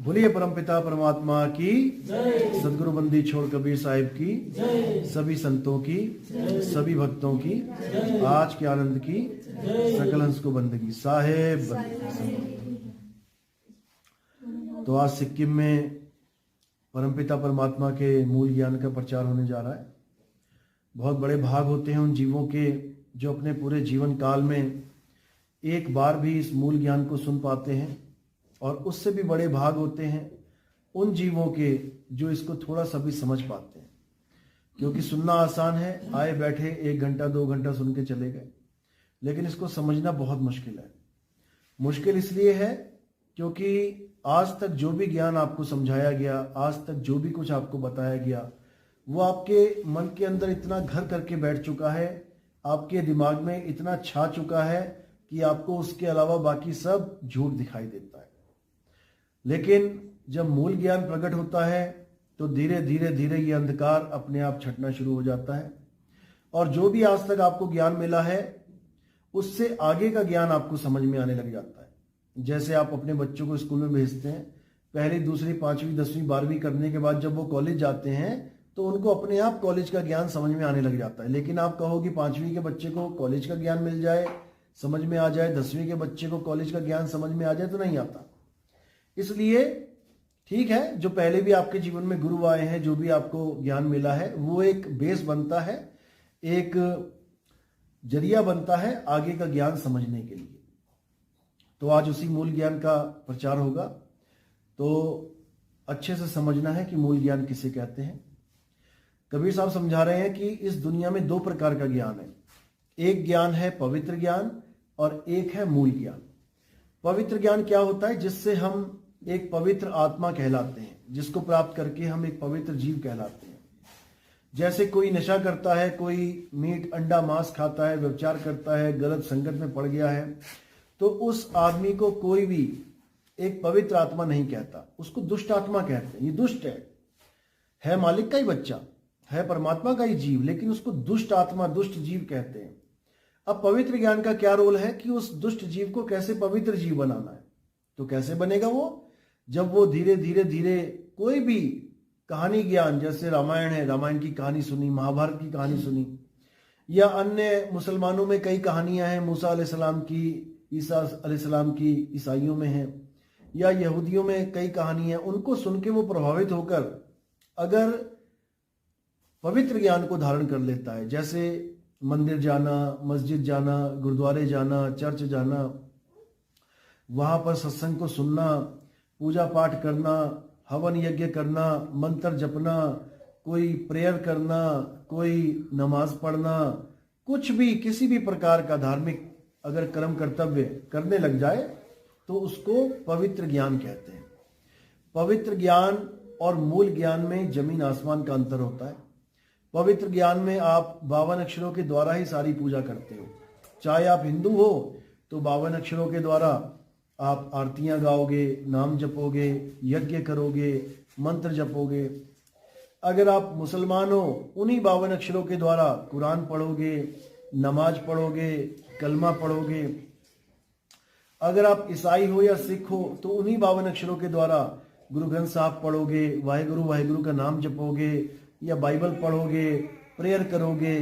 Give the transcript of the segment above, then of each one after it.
बोलिए परमपिता परमात्मा की सदगुरु बंदी छोड़ कबीर साहिब की सभी संतों की सभी भक्तों की आज के आनंद की सकल हंस को बंदगी साहेब बंदगी। तो आज सिक्किम में परमपिता परमात्मा के मूल ज्ञान का प्रचार होने जा रहा है। बहुत बड़े भाग होते हैं उन जीवों के जो अपने पूरे जीवन काल में एक बार भी इस मूल ज्ञान को सुन पाते हैं, और उससे भी बड़े भाग होते हैं उन जीवों के जो इसको थोड़ा सा भी समझ पाते हैं। क्योंकि सुनना आसान है, आए बैठे 1 घंटा 2 घंटा सुन के चले गए, लेकिन इसको समझना बहुत मुश्किल है। मुश्किल इसलिए है क्योंकि आज तक जो भी ज्ञान आपको समझाया गया, आज तक जो भी कुछ आपको बताया गया, वो आपके मन के अंदर इतना घर करके बैठ चुका है, आपके दिमाग में इतना छा चुका है कि आपको उसके अलावा बाकी सब झूठ दिखाई देता है। लेकिन जब मूल ज्ञान प्रकट होता है तो धीरे धीरे धीरे ये अंधकार अपने आप छटना शुरू हो जाता है, और जो भी आज तक आपको ज्ञान मिला है उससे आगे का ज्ञान आपको समझ में आने लग जाता है। जैसे आप अपने बच्चों को स्कूल में भेजते हैं, पहली दूसरी 5वीं 10वीं 12वीं करने के बाद जब वो कॉलेज जाते हैं तो उनको अपने आप कॉलेज का ज्ञान समझ में आने लग जाता है। लेकिन आप कहो कि 5वीं के बच्चे को कॉलेज का ज्ञान मिल जाए, समझ में आ जाए, 10वीं के बच्चे को कॉलेज का ज्ञान समझ में आ जाए, तो नहीं आता। इसलिए ठीक है, जो पहले भी आपके जीवन में गुरु आए हैं, जो भी आपको ज्ञान मिला है, वो एक बेस बनता है, एक जरिया बनता है आगे का ज्ञान समझने के लिए। तो आज उसी मूल ज्ञान का प्रचार होगा। तो अच्छे से समझना है कि मूल ज्ञान किसे कहते हैं। कबीर साहब समझा रहे हैं कि इस दुनिया में 2 प्रकार का ज्ञान है। एक ज्ञान है पवित्र ज्ञान और एक है मूल ज्ञान। पवित्र ज्ञान क्या होता है? जिससे हम एक पवित्र आत्मा कहलाते हैं, जिसको प्राप्त करके हम एक पवित्र जीव कहलाते हैं। जैसे कोई नशा करता है, कोई मीट अंडा मांस खाता है, व्यभिचार करता है, गलत संगत में पड़ गया है, तो उस आदमी को कोई भी एक पवित्र आत्मा नहीं कहता, उसको दुष्ट आत्मा कहते हैं। ये दुष्ट है मालिक का ही बच्चा, है परमात्मा का ही जीव, लेकिन उसको दुष्ट आत्मा, दुष्ट जीव कहते हैं। अब पवित्र ज्ञान का क्या रोल है कि उस दुष्ट जीव को कैसे पवित्र जीव बनाना है। तो कैसे बनेगा वो? जब वो धीरे धीरे धीरे कोई भी कहानी ज्ञान, जैसे रामायण है, रामायण की कहानी सुनी, महाभारत की कहानी सुनी, या अन्य मुसलमानों में कई कहानियां हैं, मूसा अलैहिस्सलाम की, ईसा अलैहिस्सलाम की, ईसाइयों में है, या यहूदियों में कई कहानियां, उनको सुन के वो प्रभावित होकर अगर पवित्र ज्ञान को धारण कर लेता है, जैसे मंदिर जाना, मस्जिद जाना, गुरुद्वारे जाना, चर्च जाना, वहां पर सत्संग को सुनना, पूजा पाठ करना, हवन यज्ञ करना, मंत्र जपना, कोई प्रेयर करना, कोई नमाज पढ़ना, कुछ भी किसी भी प्रकार का धार्मिक अगर कर्म कर्तव्य करने लग जाए तो उसको पवित्र ज्ञान कहते हैं। पवित्र ज्ञान और मूल ज्ञान में जमीन आसमान का अंतर होता है। पवित्र ज्ञान में आप 52 अक्षरों के द्वारा ही सारी पूजा करते हो। चाहे आप हिंदू हो तो 52 अक्षरों के द्वारा आप आरतियां गाओगे, नाम जपोगे, यज्ञ करोगे, मंत्र जपोगे। अगर आप मुसलमान हो, उन्हीं 52 अक्षरों के द्वारा कुरान पढ़ोगे, नमाज पढ़ोगे, कलमा पढ़ोगे। अगर आप ईसाई हो या सिख हो तो उन्हीं 52 अक्षरों के द्वारा गुरु ग्रंथ साहब पढ़ोगे, वाहेगुरु वाहेगुरु का नाम जपोगे, या बाइबल पढ़ोगे, प्रेयर करोगे।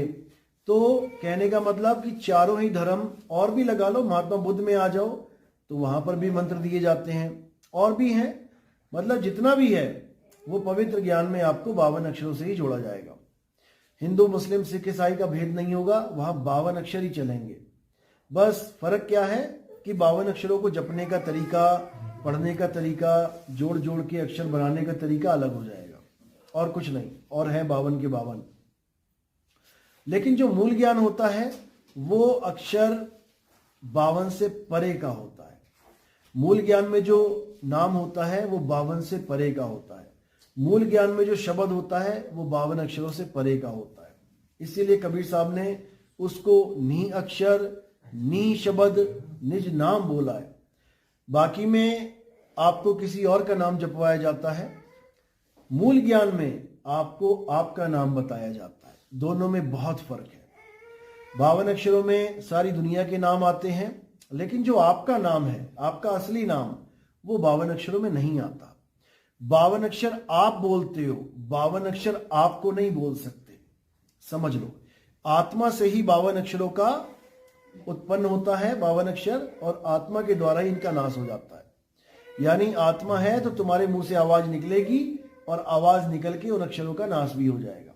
तो कहने का मतलब कि चारों ही धर्म और भी लगा लो, महात्मा बुद्ध में आ जाओ तो वहां पर भी मंत्र दिए जाते हैं, और भी हैं। मतलब जितना भी है वो पवित्र ज्ञान में आपको 52 अक्षरों से ही जोड़ा जाएगा। हिंदू मुस्लिम सिख ईसाई का भेद नहीं होगा, वहां 52 अक्षर ही चलेंगे। बस फर्क क्या है कि 52 अक्षरों को जपने का तरीका, पढ़ने का तरीका, जोड़ जोड़ के अक्षर बनाने का तरीका अलग हो जाएगा, और कुछ नहीं। और है 52 के 52। लेकिन जो मूल ज्ञान होता है वो अक्षर 52 से परे का होता है। मूल ज्ञान में जो नाम होता है वो 52 से परे का होता है। मूल ज्ञान में जो शब्द होता है वो 52 अक्षरों से परे का होता है। इसीलिए कबीर साहब ने उसको नी अक्षर, नी शब्द, निज नाम बोला है। बाकी में आपको किसी और का नाम जपवाया जाता है, मूल ज्ञान में आपको आपका नाम बताया जाता है। दोनों में बहुत फर्क है। 52 अक्षरों में सारी दुनिया के नाम आते हैं, लेकिन जो आपका नाम है, आपका असली नाम, वो 52 अक्षरों में नहीं आता। 52 अक्षर आप बोलते हो, 52 अक्षर आपको नहीं बोल सकते। समझ लो, आत्मा से ही 52 अक्षरों का उत्पन्न होता है, 52 अक्षर, और आत्मा के द्वारा ही इनका नाश हो जाता है। यानी आत्मा है तो तुम्हारे मुंह से आवाज निकलेगी और आवाज निकल के उन अक्षरों का नाश भी हो जाएगा।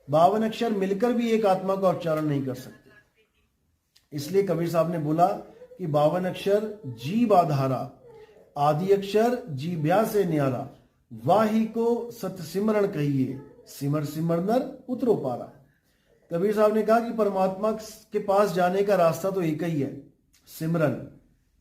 52 अक्षर मिलकर भी एक आत्मा का उच्चारण नहीं कर सकते। इसलिए कबीर साहब ने बोला कि 52 अक्षर जीव आधारा, आदि अक्षर जीव्या से न्यारा, वाही को सत सिमरण कहिए, सिमर सिमर नर उतरो पारा। कबीर साहब ने कहा कि परमात्मा के पास जाने का रास्ता तो एक ही है, सिमरन।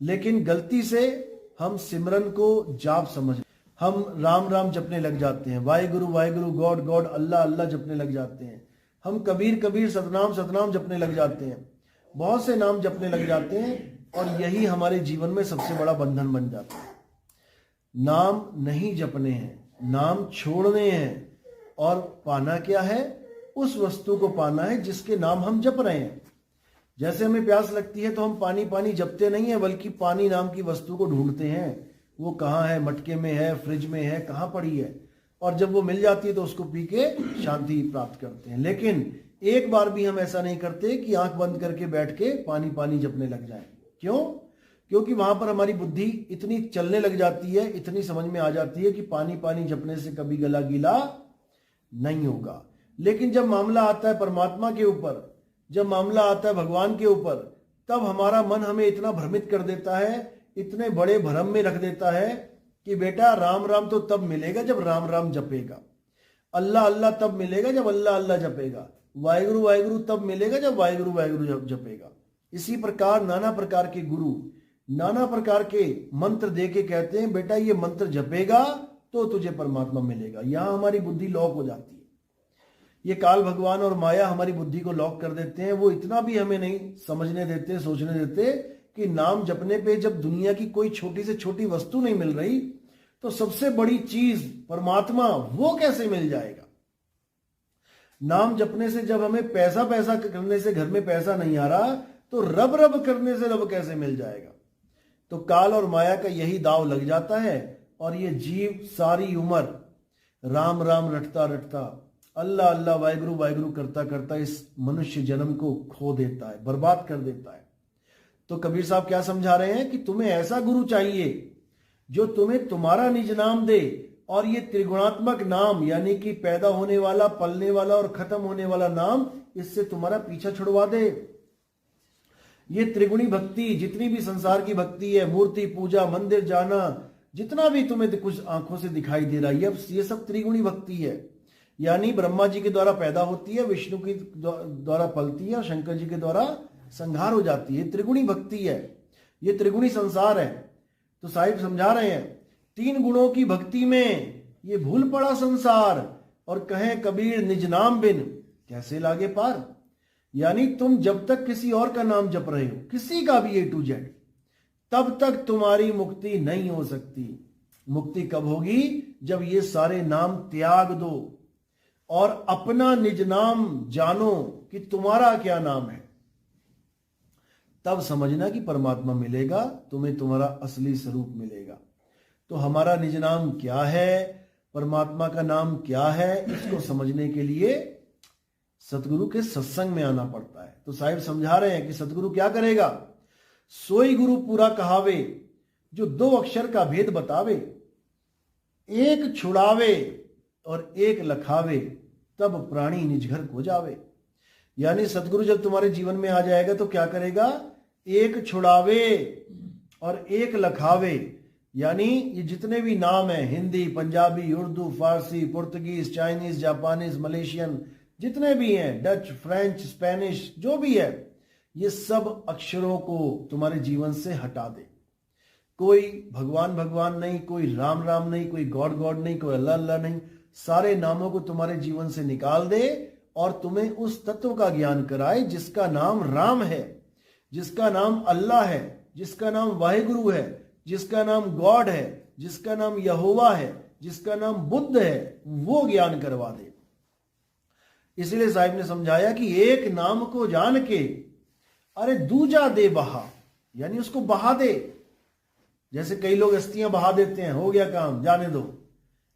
लेकिन गलती से हम सिमरन को जाप समझ, हम राम राम जपने लग जाते हैं, वाहिगुरु वाहिगुरु, गॉड गॉड, अल्लाह अल्लाह जपने लग जाते हैं। हम कबीर कबीर, सतनाम सतनाम जपने लग जाते हैं, बहुत से नाम जपने लग जाते हैं, और यही हमारे जीवन में सबसे बड़ा बंधन बन जाता है। नाम नहीं जपने हैं, नाम छोड़ने हैं, और पाना क्या है? उस वस्तु को पाना है जिसके नाम हम जप रहे हैं। जैसे हमें प्यास लगती है तो हम पानी पानी जपते नहीं है, बल्कि पानी नाम की वस्तु को ढूंढते हैं। वो कहाँ है? मटके में है, फ्रिज में है, कहाँ पड़ी है, और जब वो मिल जाती है तो उसको पी के शांति प्राप्त करते हैं। लेकिन एक बार भी हम ऐसा नहीं करते कि आंख बंद करके बैठ के पानी पानी जपने लग जाएं। क्यों? क्योंकि वहां पर हमारी बुद्धि इतनी चलने लग जाती है, इतनी समझ में आ जाती है कि पानी पानी जपने से कभी गला गीला नहीं होगा। लेकिन जब मामला आता है परमात्मा के ऊपर, जब मामला आता है भगवान के ऊपर, तब हमारा मन हमें इतना भ्रमित कर देता है, इतने बड़े भ्रम में रख देता है कि बेटा राम राम तो तब मिलेगा जब राम राम जपेगा, अल्लाह अल्लाह तब मिलेगा जब अल्लाह अल्लाह जपेगा, वाहिगुरु वाहिगुरु तब मिलेगा जब वाहिगुरु वाहिगुरु जपेगा। इसी प्रकार नाना प्रकार के गुरु नाना प्रकार के मंत्र दे के कहते हैं बेटा ये मंत्र जपेगा तो तुझे परमात्मा मिलेगा। यहां हमारी बुद्धि लॉक हो जाती है। ये काल भगवान और माया हमारी बुद्धि को लॉक कर देते हैं। वो इतना भी हमें नहीं समझने देते, सोचने देते कि नाम जपने पे जब दुनिया की कोई छोटी से छोटी वस्तु नहीं मिल रही तो सबसे बड़ी चीज परमात्मा वो कैसे मिल जाएगा। नाम जपने से जब हमें पैसा पैसा करने से घर में पैसा नहीं आ रहा तो रब रब करने से रब कैसे मिल जाएगा। तो काल और माया का यही दाव लग जाता है और ये जीव सारी उम्र राम राम रटता रटता अल्लाह अल्लाह वाहिगुरु वाहिगुरु करता करता इस मनुष्य जन्म को खो देता है, बर्बाद कर देता है। तो कबीर साहब क्या समझा रहे हैं कि तुम्हें ऐसा गुरु चाहिए जो तुम्हें तुम्हारा निज नाम दे और ये त्रिगुणात्मक नाम यानी कि पैदा होने वाला, पलने वाला और खत्म होने वाला नाम, इससे तुम्हारा पीछा छुड़वा दे। ये त्रिगुणी भक्ति, जितनी भी संसार की भक्ति है, मूर्ति पूजा, मंदिर जाना, जितना भी तुम्हें कुछ आंखों से दिखाई दे रहा है, ये सब त्रिगुणी भक्ति है। यानी ब्रह्मा जी के द्वारा पैदा होती है, विष्णु के द्वारा पलती है और शंकर जी के द्वारा संहार हो जाती है। त्रिगुणी भक्ति है, ये त्रिगुणी संसार है। तो साहिब समझा रहे हैं तीन गुणों की भक्ति में ये भूल पड़ा संसार और कहें कबीर निज नाम बिन कैसे लागे पार। यानी तुम जब तक किसी और का नाम जप रहे हो, किसी का भी A to Z, तब तक तुम्हारी मुक्ति नहीं हो सकती। मुक्ति कब होगी? जब ये सारे नाम त्याग दो और अपना निज नाम जानो कि तुम्हारा क्या नाम है। तब समझना कि परमात्मा मिलेगा, तुम्हें तुम्हारा असली स्वरूप मिलेगा। तो हमारा निज नाम क्या है, परमात्मा का नाम क्या है, इसको समझने के लिए सतगुरु के सत्संग में आना पड़ता है। तो साहिब समझा रहे हैं कि सतगुरु क्या करेगा? सोई गुरु पूरा कहावे जो दो अक्षर का भेद बतावे, एक छुड़ावे और एक लखावे, तब प्राणी निज घर को जावे। यानी सतगुरु जब तुम्हारे जीवन में आ जाएगा तो क्या करेगा? एक छुड़ावे और एक लखावे। यानी ये जितने भी नाम हैं, हिंदी, पंजाबी, उर्दू, फारसी, पुर्तगीज, चाइनीज, जापानीज, मलेशियन, जितने भी हैं, डच, फ्रेंच, स्पेनिश, जो भी है, ये सब अक्षरों को तुम्हारे जीवन से हटा दे। कोई भगवान भगवान नहीं, कोई राम राम नहीं, कोई गॉड गॉड नहीं, कोई अल्लाह अल्लाह नहीं, सारे नामों को तुम्हारे जीवन से निकाल दे और तुम्हें उस तत्व का ज्ञान कराए जिसका नाम राम है, जिसका नाम अल्लाह है, जिसका नाम वाहिगुरु है, जिसका नाम गॉड है, जिसका नाम यहोवा है, जिसका नाम बुद्ध है, वो ज्ञान करवा दे। इसलिए साहिब ने समझाया कि एक नाम को जान के अरे दूजा दे बहा, यानी उसको बहा दे। जैसे कई लोग अस्थियां बहा देते हैं, हो गया काम, जाने दो,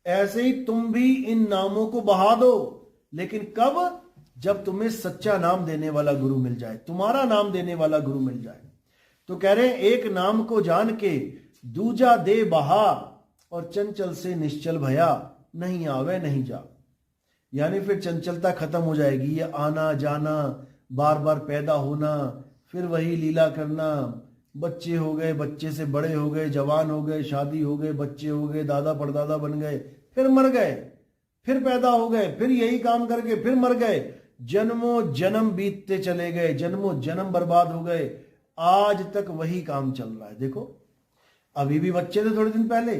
ऐसे ही तुम भी इन नामों को बहा दो, लेकिन कब? जब तुम्हें सच्चा नाम देने वाला गुरु मिल जाए, तुम्हारा नाम देने वाला गुरु मिल जाए। तो कह रहे हैं एक नाम को जान के दूजा दे बहा, और चंचल से निश्चल भया, नहीं आवे नहीं जा। यानी फिर चंचलता खत्म हो जाएगी, ये आना जाना, बार बार पैदा होना, फिर वही लीला करना, बच्चे हो गए, बच्चे से बड़े हो गए, जवान हो गए, शादी हो गए, बच्चे हो गए, दादा परदादा बन गए, फिर मर गए, फिर पैदा हो गए, फिर यही काम करके फिर मर गए, जन्मों जन्म बीतते चले गए, जन्मों जन्म बर्बाद हो गए, आज तक वही काम चल रहा है। देखो अभी भी बच्चे थे थोड़े दिन पहले,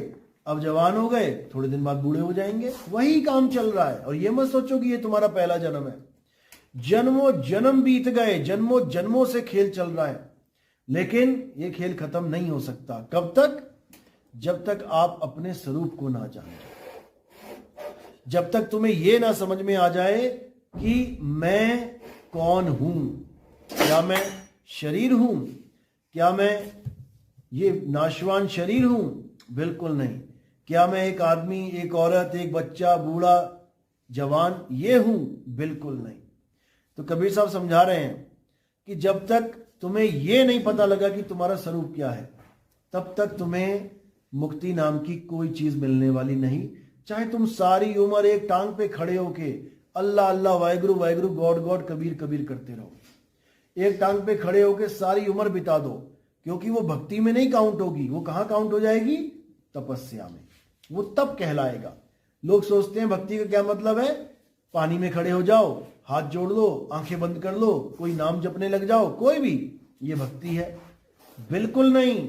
अब जवान हो गए, थोड़े दिन बाद बूढ़े हो जाएंगे, वही काम चल रहा है। और ये मत सोचो कि ये तुम्हारा पहला जन्म है, जन्मों जन्म बीत गए, जन्मों जन्मों से खेल चल रहा है, लेकिन ये खेल खत्म नहीं हो सकता। कब तक? जब तक आप अपने स्वरूप को ना जाने, जब तक तुम्हें ये ना समझ में आ जाए कि मैं कौन हूं, क्या मैं शरीर हूं, क्या मैं ये नाशवान शरीर हूं? बिल्कुल नहीं। क्या मैं एक आदमी, एक औरत, एक बच्चा, बूढ़ा, जवान ये हूं? बिल्कुल नहीं। तो कबीर साहब समझा रहे हैं कि जब तक तुम्हें ये नहीं पता लगा कि तुम्हारा स्वरूप क्या है, तब तक तुम्हें मुक्ति नाम की कोई चीज मिलने वाली नहीं। चाहे तुम सारी उम्र एक टांग पे खड़े होके अल्लाह अल्लाह वाहिगुरु वाहिगुरु गॉड गॉड कबीर कबीर करते रहो, एक टांग पे खड़े होके सारी उम्र बिता दो, क्योंकि वो भक्ति में नहीं काउंट होगी। वो कहां काउंट हो जाएगी? तपस्या में। वो तब कहलाएगा। लोग सोचते हैं भक्ति का क्या मतलब है, पानी में खड़े हो जाओ, हाथ जोड़ लो, आंखें बंद कर लो, कोई नाम जपने लग जाओ, कोई भी, ये भक्ति है? बिल्कुल नहीं।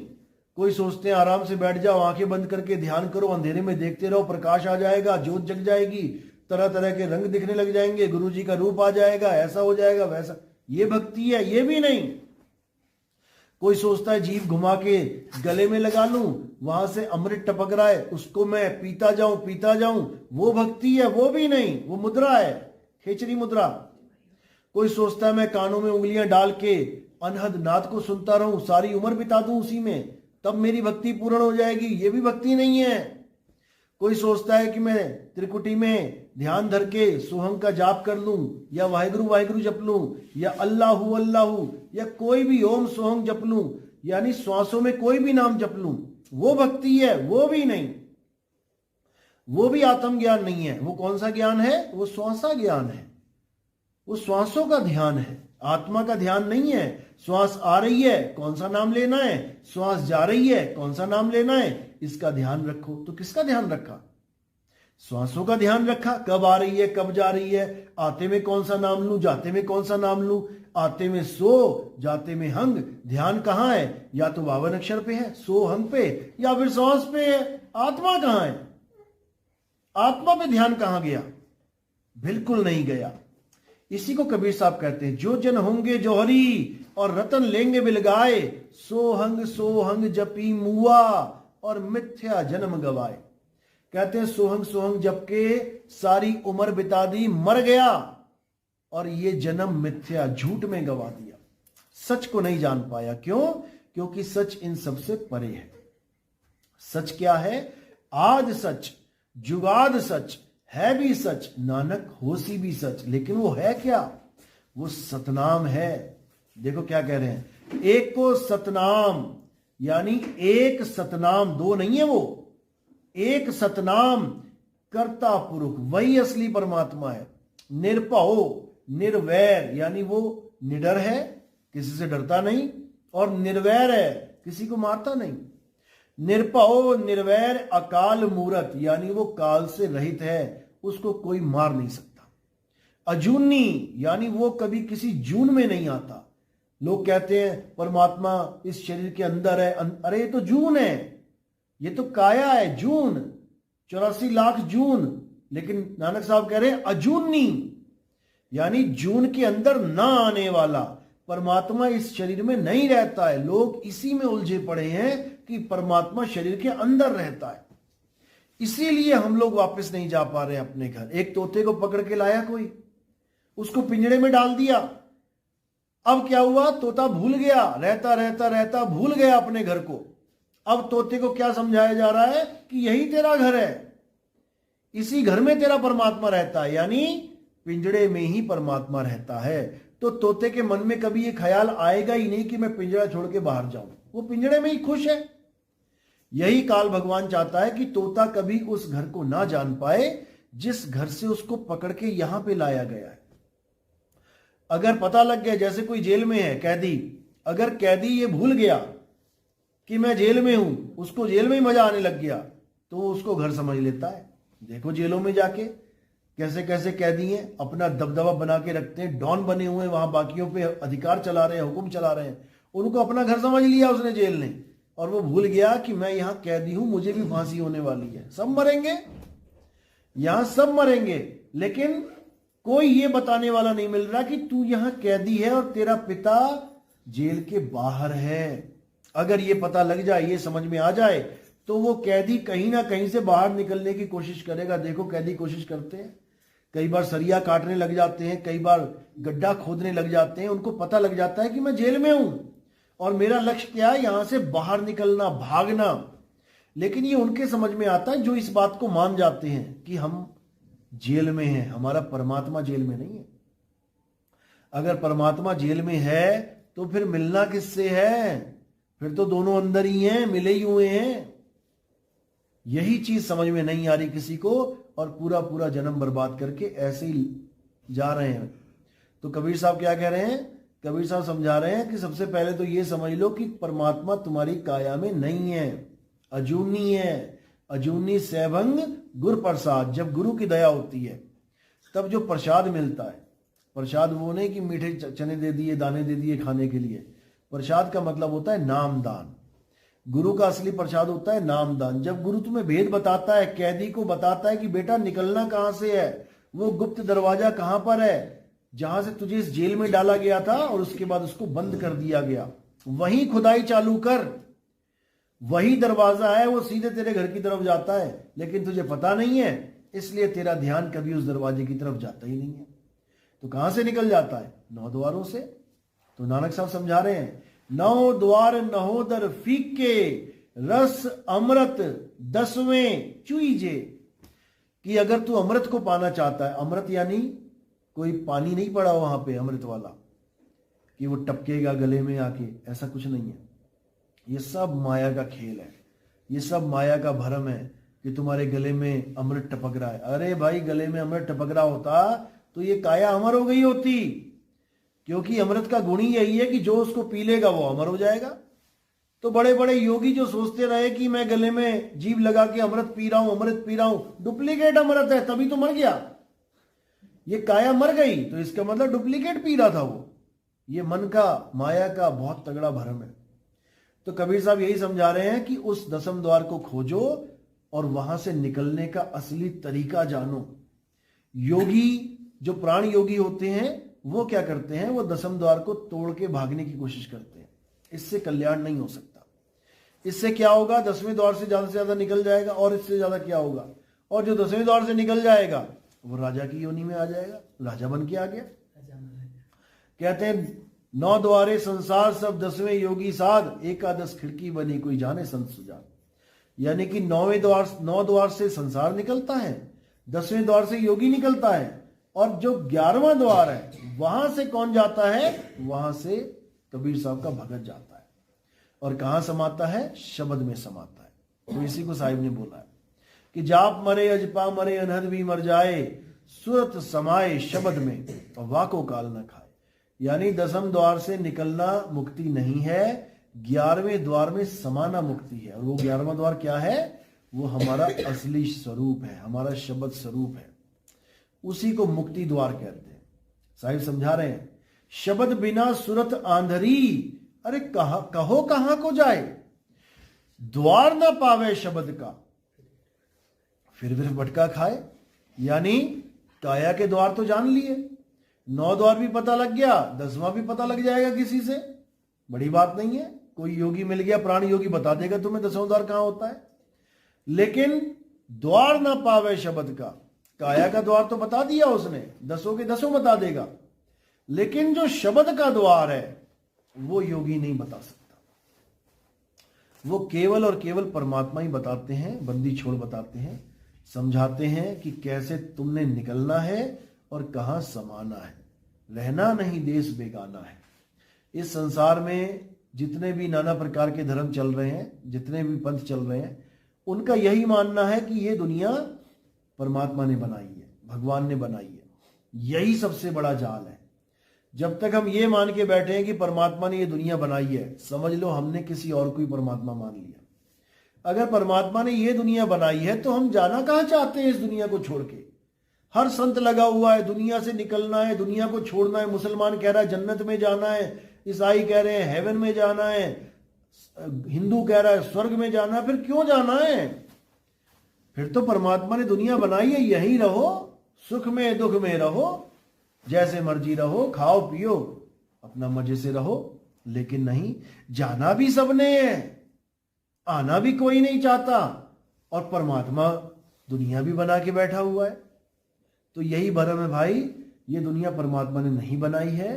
कोई सोचते हैं आराम से बैठ जाओ, आंखें बंद करके ध्यान करो, अंधेरे में देखते रहो, प्रकाश आ जाएगा, ज्योत जग जाएगी, तरह तरह के रंग दिखने लग जाएंगे, गुरु जी का रूप आ जाएगा, ऐसा हो जाएगा, वैसा, ये भक्ति है? ये भी नहीं। कोई सोचता है जीभ घुमा के गले में लगा लूं, वहां से अमृत टपक रहा है, उसको मैं पीता जाऊं, वो भक्ति है? वो भी नहीं, वो मुद्रा है, खेचरी मुद्रा। कोई सोचता है मैं कानों में उंगलियां डाल के अनहद नाद को सुनता रहूं, सारी उम्र बिता दूं उसी में, तब मेरी भक्ति पूर्ण हो जाएगी, ये भी भक्ति नहीं है। कोई सोचता है कि मैं त्रिकुटी में ध्यान धर के सोहंग का जाप कर लूं, या वाहिगुरु वाहिगुरु जप लूं, या अल्लाहु अल्लाहु, या कोई भी ओम सोहंग जप लूं, यानी श्वासों में कोई भी नाम जप लूं, वो भक्ति है? वो भी नहीं। वो भी आत्मज्ञान नहीं है। वो कौन सा ज्ञान है? वो श्वासा ज्ञान है, वो श्वासों का ध्यान है, आत्मा का ध्यान नहीं है। श्वास आ रही है, कौन सा नाम लेना है, श्वास जा रही है, कौन सा नाम लेना है, इसका ध्यान रखो। तो किसका ध्यान रखा? श्वासों का ध्यान रखा, कब आ रही है, कब जा रही है, आते में कौन सा नाम लूं, जाते में कौन सा नाम लूं, आते में सो, जाते में हंग। ध्यान कहां है? या तो 52 अक्षर पे है, सो हंग पे, या फिर श्वास पे है। आत्मा कहां है? आत्मा पे ध्यान कहां गया? बिल्कुल नहीं गया। इसी को कबीर साहब कहते हैं, जो जन होंगे जोहरी और रतन लेंगे बिलगाए, सोहंग जपी मुआ और मिथ्या जन्म गवाए। कहते हैं सोहंग सोहंग जप के सारी उम्र बिता दी, मर गया, और ये जन्म मिथ्या झूठ में गवा दिया, सच को नहीं जान पाया। क्यों? क्योंकि सच इन सबसे परे है। सच क्या है? आज सच, जुगाद सच, है भी सच, नानक होसी भी सच। लेकिन वो है क्या? वो सतनाम है। देखो क्या कह रहे हैं, एक को सतनाम, यानी एक सतनाम, दो नहीं है वो, एक सतनाम कर्ता पुरुष, वही असली परमात्मा है। निरभव, निर्वैर, यानी वो निडर है, किसी से डरता नहीं, और निर्वैर है, किसी को मारता नहीं। निरभव निर्वैर अकाल मूरत, यानी वो काल से रहित है, उसको कोई मार नहीं सकता। अजूनी, यानी वो कभी किसी जून में नहीं आता। लोग कहते हैं परमात्मा इस शरीर के अंदर है, अरे ये तो जून है, ये तो काया है, जून, 84 लाख जून। लेकिन नानक साहब कह रहे हैं अजूनी, यानी जून के अंदर ना आने वाला। परमात्मा इस शरीर में नहीं रहता है। लोग इसी में उलझे पड़े हैं कि परमात्मा शरीर के अंदर रहता है, इसीलिए हम लोग वापस नहीं जा पा रहे अपने घर। एक तोते को पकड़ के लाया कोई, उसको पिंजरे में डाल दिया, अब क्या हुआ, तोता भूल गया, रहता रहता रहता भूल गया अपने घर को। अब तोते को क्या समझाया जा रहा है कि यही तेरा घर है, इसी घर में तेरा परमात्मा रहता है, यानी पिंजड़े में ही परमात्मा रहता है। तो तोते के मन में कभी ये ख्याल आएगा ही नहीं कि मैं पिंजड़ा छोड़ के बाहर जाऊं, वो पिंजड़े में ही खुश है। यही काल भगवान चाहता है कि तोता कभी उस घर को ना जान पाए जिस घर से उसको पकड़ के यहां पे लाया गया है। अगर पता लग गया, जैसे कोई जेल में है कैदी, अगर कैदी ये भूल गया कि मैं जेल में हूं, उसको जेल में ही मजा आने लग गया, तो उसको घर समझ लेता है। देखो जेलों में जाके कैसे कैसे कैदी हैं, अपना दबदबा बना के रखते हैं, डॉन बने हुए हैं, वहां बाकियों पे अधिकार चला रहे हैं, हुक्म चला रहे हैं, उनको अपना घर समझ लिया उसने जेल ने, और वो भूल गया कि मैं यहां कैदी हूं, मुझे भी फांसी होने वाली है। सब मरेंगे, यहां सब मरेंगे, लेकिन कोई ये बताने वाला नहीं मिल रहा कि तू यहां कैदी है और तेरा पिता जेल के बाहर है। अगर ये पता लग जाए, ये समझ में आ जाए, तो वो कैदी कहीं ना कहीं से बाहर निकलने की कोशिश करेगा। देखो कैदी कोशिश करते हैं, कई बार सरिया काटने लग जाते हैं, कई बार गड्ढा खोदने लग जाते हैं। उनको पता लग जाता है कि मैं जेल में हूं और मेरा लक्ष्य क्या है, यहां से बाहर निकलना, भागना। लेकिन ये उनके समझ में आता है जो इस बात को मान जाते हैं कि हम जेल में हैं, हमारा परमात्मा जेल में नहीं है। अगर परमात्मा जेल में है तो फिर मिलना किससे है, फिर तो दोनों अंदर ही हैं, मिले ही हुए हैं। यही चीज समझ में नहीं आ रही किसी को, और पूरा पूरा जन्म बर्बाद करके ऐसे ही जा रहे हैं। तो कबीर साहब क्या कह रहे हैं, कबीर साहब समझा रहे हैं कि सबसे पहले तो ये समझ लो कि परमात्मा तुम्हारी काया में नहीं है, अजूनी है। अजूनी सैभंग गुर प्रसाद, जब गुरु की दया होती है तब जो प्रसाद मिलता है, प्रसाद वो नहीं कि मीठे चने दे दिए, दाने दे दिए खाने के लिए। प्रसाद का मतलब होता है नामदान। गुरु का असली प्रसाद होता है नामदान। जब गुरु तुम्हें भेद बताता है, कैदी को बताता है कि बेटा निकलना कहां से है, वो गुप्त दरवाजा कहां पर है जहां से तुझे इस जेल में डाला गया था और उसके बाद उसको बंद कर दिया गया, वहीं खुदाई चालू कर, वही दरवाजा है, वो सीधे तेरे घर की तरफ जाता है, लेकिन तुझे पता नहीं है, इसलिए तेरा ध्यान कभी उस दरवाजे की तरफ जाता ही नहीं है। तो कहां से निकल जाता है, 9 द्वारों से। तो नानक साहब समझा रहे हैं, 9 द्वार नहोदर फीके, रस अमृत 10वें चुईजे। कि अगर तू अमृत को पाना चाहता है, अमृत यानी कोई पानी नहीं पड़ा वहां पे अमृत वाला कि वो टपकेगा गले में आके, ऐसा कुछ नहीं है। ये सब माया का खेल है, ये सब माया का भ्रम है कि तुम्हारे गले में अमृत टपक रहा है। अरे भाई, गले में अमृत टपक रहा होता तो ये काया अमर हो गई होती, क्योंकि अमृत का गुण ही यही है कि जो उसको पी लेगा वो अमर हो जाएगा। तो बड़े बड़े योगी जो सोचते रहे कि मैं गले में जीभ लगा के अमृत पी रहा हूं, अमृत पी रहा हूं, डुप्लीकेट अमृत है, तभी तो मर गया। ये काया मर गई तो इसका मतलब डुप्लीकेट पी रहा था वो। ये मन का, माया का बहुत तगड़ा भ्रम है। तो कबीर साहब यही समझा रहे हैं कि उस 10वें द्वार को खोजो और वहां से निकलने का असली तरीका जानो। योगी, जो प्राण योगी होते हैं, वो क्या करते हैं, वो 10वें द्वार को तोड़ के भागने की कोशिश करते हैं। इससे कल्याण नहीं हो सकता। इससे क्या होगा, 10वें द्वार से ज्यादा निकल जाएगा, और इससे ज्यादा क्या होगा, और जो 10वें द्वार से निकल जाएगा वो राजा की योनि में आ जाएगा, राजा बन के आ गया। कहते हैं 9 द्वारे संसार सब 10वें योगी साध, एकादश खिड़की बनी कोई जाने संत सुजान। यानी कि 9 द्वार से संसार निकलता है, 10वें द्वार से योगी निकलता है, और जो 11वां द्वार है वहां से कौन जाता है, वहां से कबीर साहब का भगत जाता है। और कहां समाता है, शब्द में समाता है। तो इसी को साहिब ने बोला है कि जाप मरे अजपा मरे अनहद भी मर जाए, सुरत समाये शब्द में वाको काल न खाए। यानी 10वें द्वार से निकलना मुक्ति नहीं है, 11वें द्वार में समाना मुक्ति है। और वो 11वां द्वार क्या है, वो हमारा असली स्वरूप है, हमारा शब्द स्वरूप है, उसी को मुक्ति द्वार कहते हैं। साहिब समझा रहे हैं, शब्द बिना सुरत आंधरी, अरे कहो कहां को जाए, द्वार ना पावे शब्द का, फिर भटका खाए। यानी काया के द्वार तो जान लिए, 9 द्वार भी पता लग गया, 10वां भी पता लग जाएगा किसी से, बड़ी बात नहीं है। कोई योगी मिल गया, प्राण योगी बता देगा तुम्हें 10वां द्वार कहां होता है। लेकिन द्वार ना पावे शब्द का, काया का द्वार तो बता दिया उसने, 10 के 10 बता देगा, लेकिन जो शब्द का द्वार है वो योगी नहीं बता सकता। वो केवल और केवल परमात्मा ही बताते हैं, बंदी छोड़ बताते हैं। समझाते हैं कि कैसे तुमने निकलना है और कहाँ समाना है। रहना नहीं देश बेगाना है। इस संसार में जितने भी नाना प्रकार के धर्म चल रहे हैं, जितने भी पंथ चल रहे हैं, उनका यही मानना है कि ये दुनिया परमात्मा ने बनाई है, भगवान ने बनाई है। यही सबसे बड़ा जाल है। जब तक हम ये मान के बैठे हैं कि परमात्मा ने ये दुनिया बनाई है, समझ लो हमने किसी और को ही परमात्मा मान लिया। अगर परमात्मा ने ये दुनिया बनाई है तो हम जाना कहाँ चाहते हैं इस दुनिया को छोड़ के। हर संत लगा हुआ है दुनिया से निकलना है, दुनिया को छोड़ना है। मुसलमान कह रहा है जन्नत में जाना है, ईसाई कह रहे हैं हेवन में जाना है, हिंदू कह रहा है स्वर्ग में जाना है। फिर क्यों जाना है? फिर तो परमात्मा ने दुनिया बनाई है, यहीं रहो, सुख में दुख में रहो, जैसे मर्जी रहो, खाओ पियो, अपना मजे से रहो। लेकिन नहीं, जाना भी सबने है, आना भी कोई नहीं चाहता, और परमात्मा दुनिया भी बना के बैठा हुआ है। तो यही भरम है भाई, ये दुनिया परमात्मा ने नहीं बनाई है।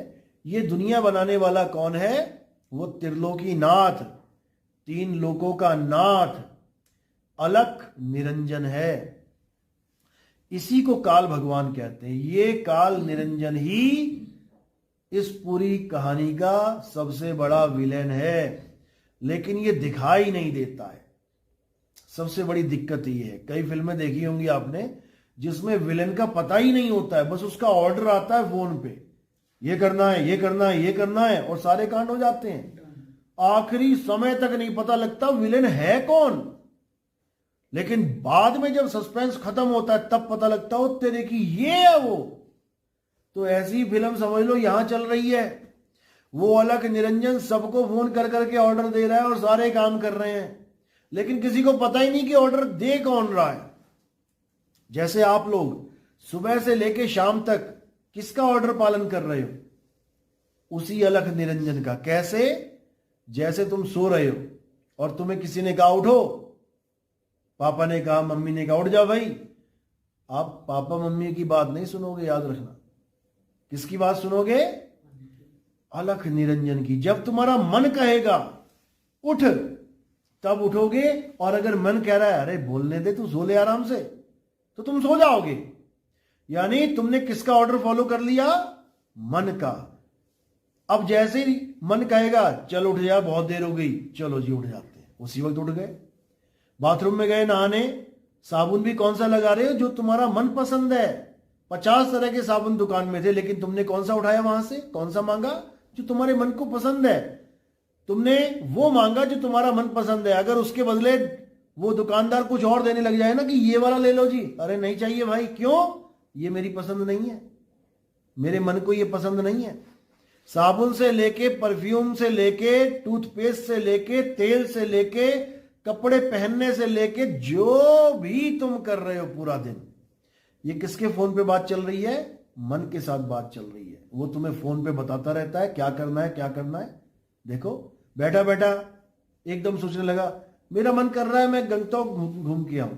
ये दुनिया बनाने वाला कौन है? वो त्रिलोकी नाथ, 3 लोकों का नाथ, अलख निरंजन है। इसी को काल भगवान कहते हैं। ये काल निरंजन ही इस पूरी कहानी का सबसे बड़ा विलेन है, लेकिन ये दिखाई नहीं देता है। सबसे बड़ी दिक्कत ये है। कई फिल्में देखी होंगी आपने जिसमें विलेन का पता ही नहीं होता है, बस उसका ऑर्डर आता है फोन पे, ये करना है, ये करना है, ये करना है, और सारे कांड हो जाते हैं। आखिरी समय तक नहीं पता लगता विलेन है कौन। लेकिन बाद में जब सस्पेंस खत्म होता है तब पता लगता हो तेरे की ये है वो। तो ऐसी फिल्म समझ लो यहां चल रही है। वो अलख निरंजन सबको फोन कर करके ऑर्डर दे रहा है और सारे काम कर रहे हैं, लेकिन किसी को पता ही नहीं कि ऑर्डर दे कौन रहा है। जैसे आप लोग सुबह से लेके शाम तक किसका ऑर्डर पालन कर रहे हो? उसी अलख निरंजन का। कैसे? जैसे तुम सो रहे हो और तुम्हें किसी ने कहा उठो, पापा ने कहा, मम्मी ने कहा उठ जाओ भाई, आप पापा मम्मी की बात नहीं सुनोगे, याद रखना। किसकी बात सुनोगे? अलख निरंजन की। जब तुम्हारा मन कहेगा उठ तब उठोगे, और अगर मन कह रहा है अरे बोलने दे, तू सो ले आराम से, तो तुम सो जाओगे। यानी तुमने किसका ऑर्डर फॉलो कर लिया? मन का। अब जैसे ही मन कहेगा चल उठ जा, बहुत देर हो गई, चलो जी उठ जाते हैं, उसी वक्त उठ गए। बाथरूम में गए नहाने, साबुन भी कौन सा लगा रहे हो? जो तुम्हारा मन पसंद है। 50 तरह के साबुन दुकान में थे, लेकिन तुमने कौन सा उठाया वहां से? कौन सा मांगा? जो तुम्हारे मन को पसंद है। तुमने वो मांगा जो तुम्हारा मन पसंद है। अगर उसके बदले वो दुकानदार कुछ और देने लग जाए ना कि ये वाला ले लो जी, अरे नहीं चाहिए भाई। क्यों? ये मेरी पसंद नहीं है, मेरे मन को ये पसंद नहीं है। साबुन से लेके, परफ्यूम से लेके, टूथपेस्ट से लेके, तेल से लेके, कपड़े पहनने से लेके, जो भी तुम कर रहे हो पूरा दिन, ये किसके फोन पे बात चल रही है? मन के साथ बात चल रही है। वो तुम्हें फोन पे बताता रहता है क्या करना है, क्या करना है। देखो बैठा बैठा एकदम सोचने लगा, मेरा मन कर रहा है मैं गंगटोक घूम के आऊं।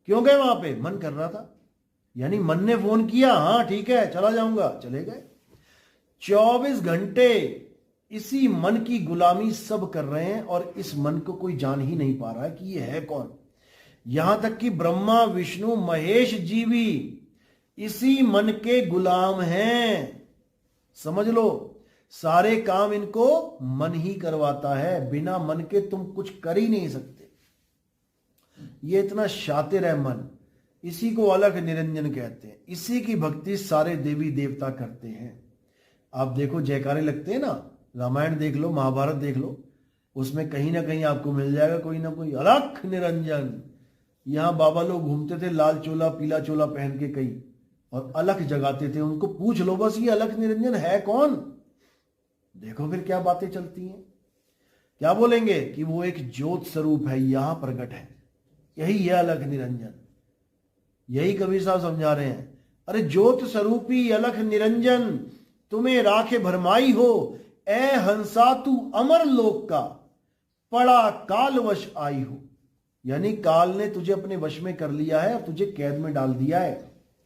क्यों गए वहां पे? मन कर रहा था। यानी मन ने फोन किया, हाँ ठीक है चला जाऊंगा, चले गए। 24 घंटे इसी मन की गुलामी सब कर रहे हैं, और इस मन को कोई जान ही नहीं पा रहा है कि ये है कौन। यहां तक कि ब्रह्मा विष्णु महेश जी भी इसी मन के गुलाम हैं। समझ लो, सारे काम इनको मन ही करवाता है। बिना मन के तुम कुछ कर ही नहीं सकते। ये इतना शातिर है मन। इसी को अलख निरंजन कहते हैं। इसी की भक्ति सारे देवी देवता करते हैं। आप देखो जयकारे लगते हैं ना, रामायण देख लो, महाभारत देख लो, उसमें कहीं ना कहीं आपको मिल जाएगा कोई ना कोई अलख निरंजन। यहां बाबा लोग घूमते थे लाल चोला पीला चोला पहन के कई, और अलख जगाते थे। उनको पूछ लो बस ये अलख निरंजन है कौन। देखो फिर क्या बातें चलती हैं। क्या बोलेंगे कि वो एक ज्योत स्वरूप है, यहां प्रकट है, यही है अलख निरंजन। यही कबीर साहब समझा रहे हैं। अरे ज्योत स्वरूपी अलख निरंजन तुम्हें राखे भरमाई हो, ए हंसा तू अमर लोक का, पड़ा काल वश आई हो। यानी काल ने तुझे अपने वश में कर लिया है और तुझे कैद में डाल दिया है।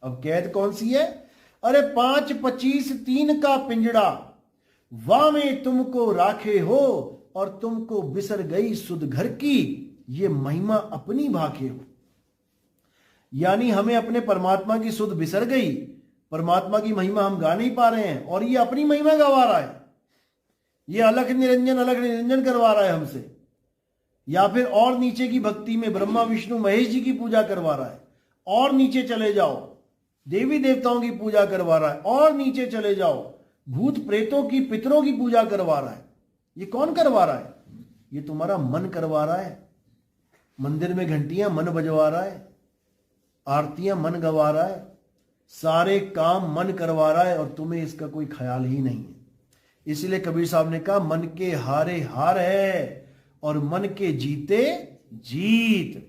अब कैद कौन सी है? अरे 5, 25, 3 का पिंजड़ा, वाह में तुमको राखे हो और तुमको बिसर गई सुध घर की, ये महिमा अपनी भाखे हो। यानी हमें अपने परमात्मा की सुध बिसर गई, परमात्मा की महिमा हम गा नहीं पा रहे हैं और ये अपनी महिमा गवा रहा है, ये अलख निरंजन करवा रहा है हमसे, या फिर और नीचे की भक्ति में ब्रह्मा विष्णु महेश जी की पूजा करवा रहा है, और नीचे चले जाओ देवी देवताओं की पूजा करवा रहा है, और नीचे चले जाओ भूत प्रेतों की पितरों की पूजा करवा रहा है। ये कौन करवा रहा है? ये तुम्हारा मन करवा रहा है। मंदिर में घंटियां मन बजवा रहा है, आरतियां मन गवा रहा है, सारे काम मन करवा रहा है और तुम्हें इसका कोई ख्याल ही नहीं है। इसलिए कबीर साहब ने कहा मन के हारे हार है और मन के जीते जीत।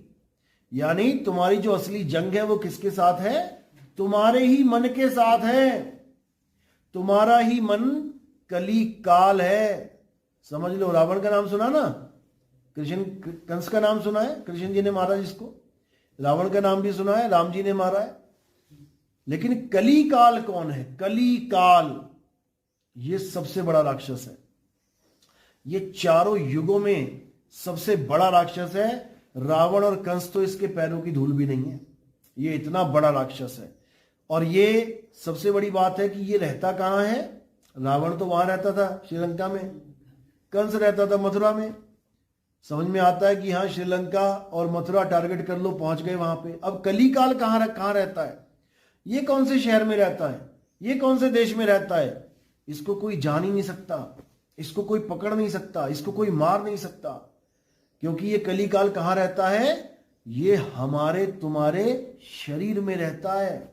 यानी तुम्हारी जो असली जंग है वो किसके साथ है? तुम्हारे ही मन के साथ है। तुम्हारा ही मन कली काल है। समझ लो, रावण का नाम सुना ना, कृष्ण कंस का नाम सुना है, कृष्ण जी ने मारा जिसको, रावण का नाम भी सुना है, राम जी ने मारा है। लेकिन कली काल कौन है? कली काल ये सबसे बड़ा राक्षस है। ये चारों युगों में सबसे बड़ा राक्षस है। रावण और कंस तो इसके पैरों की धूल भी नहीं है, ये इतना बड़ा राक्षस है। और ये सबसे बड़ी बात है कि ये रहता कहां है? रावण तो वहां रहता था श्रीलंका में, कंस रहता था मथुरा में। समझ में आता है कि हाँ, श्रीलंका और मथुरा टारगेट कर लो, पहुंच गए वहां पे। अब कली काल कहां रहता है? ये कौन से शहर में रहता है? ये कौन से देश में रहता है? इसको कोई जान ही नहीं सकता, इसको कोई पकड़ नहीं सकता, इसको कोई मार नहीं सकता। क्योंकि ये कली काल कहां रहता है? ये हमारे तुम्हारे शरीर में रहता है।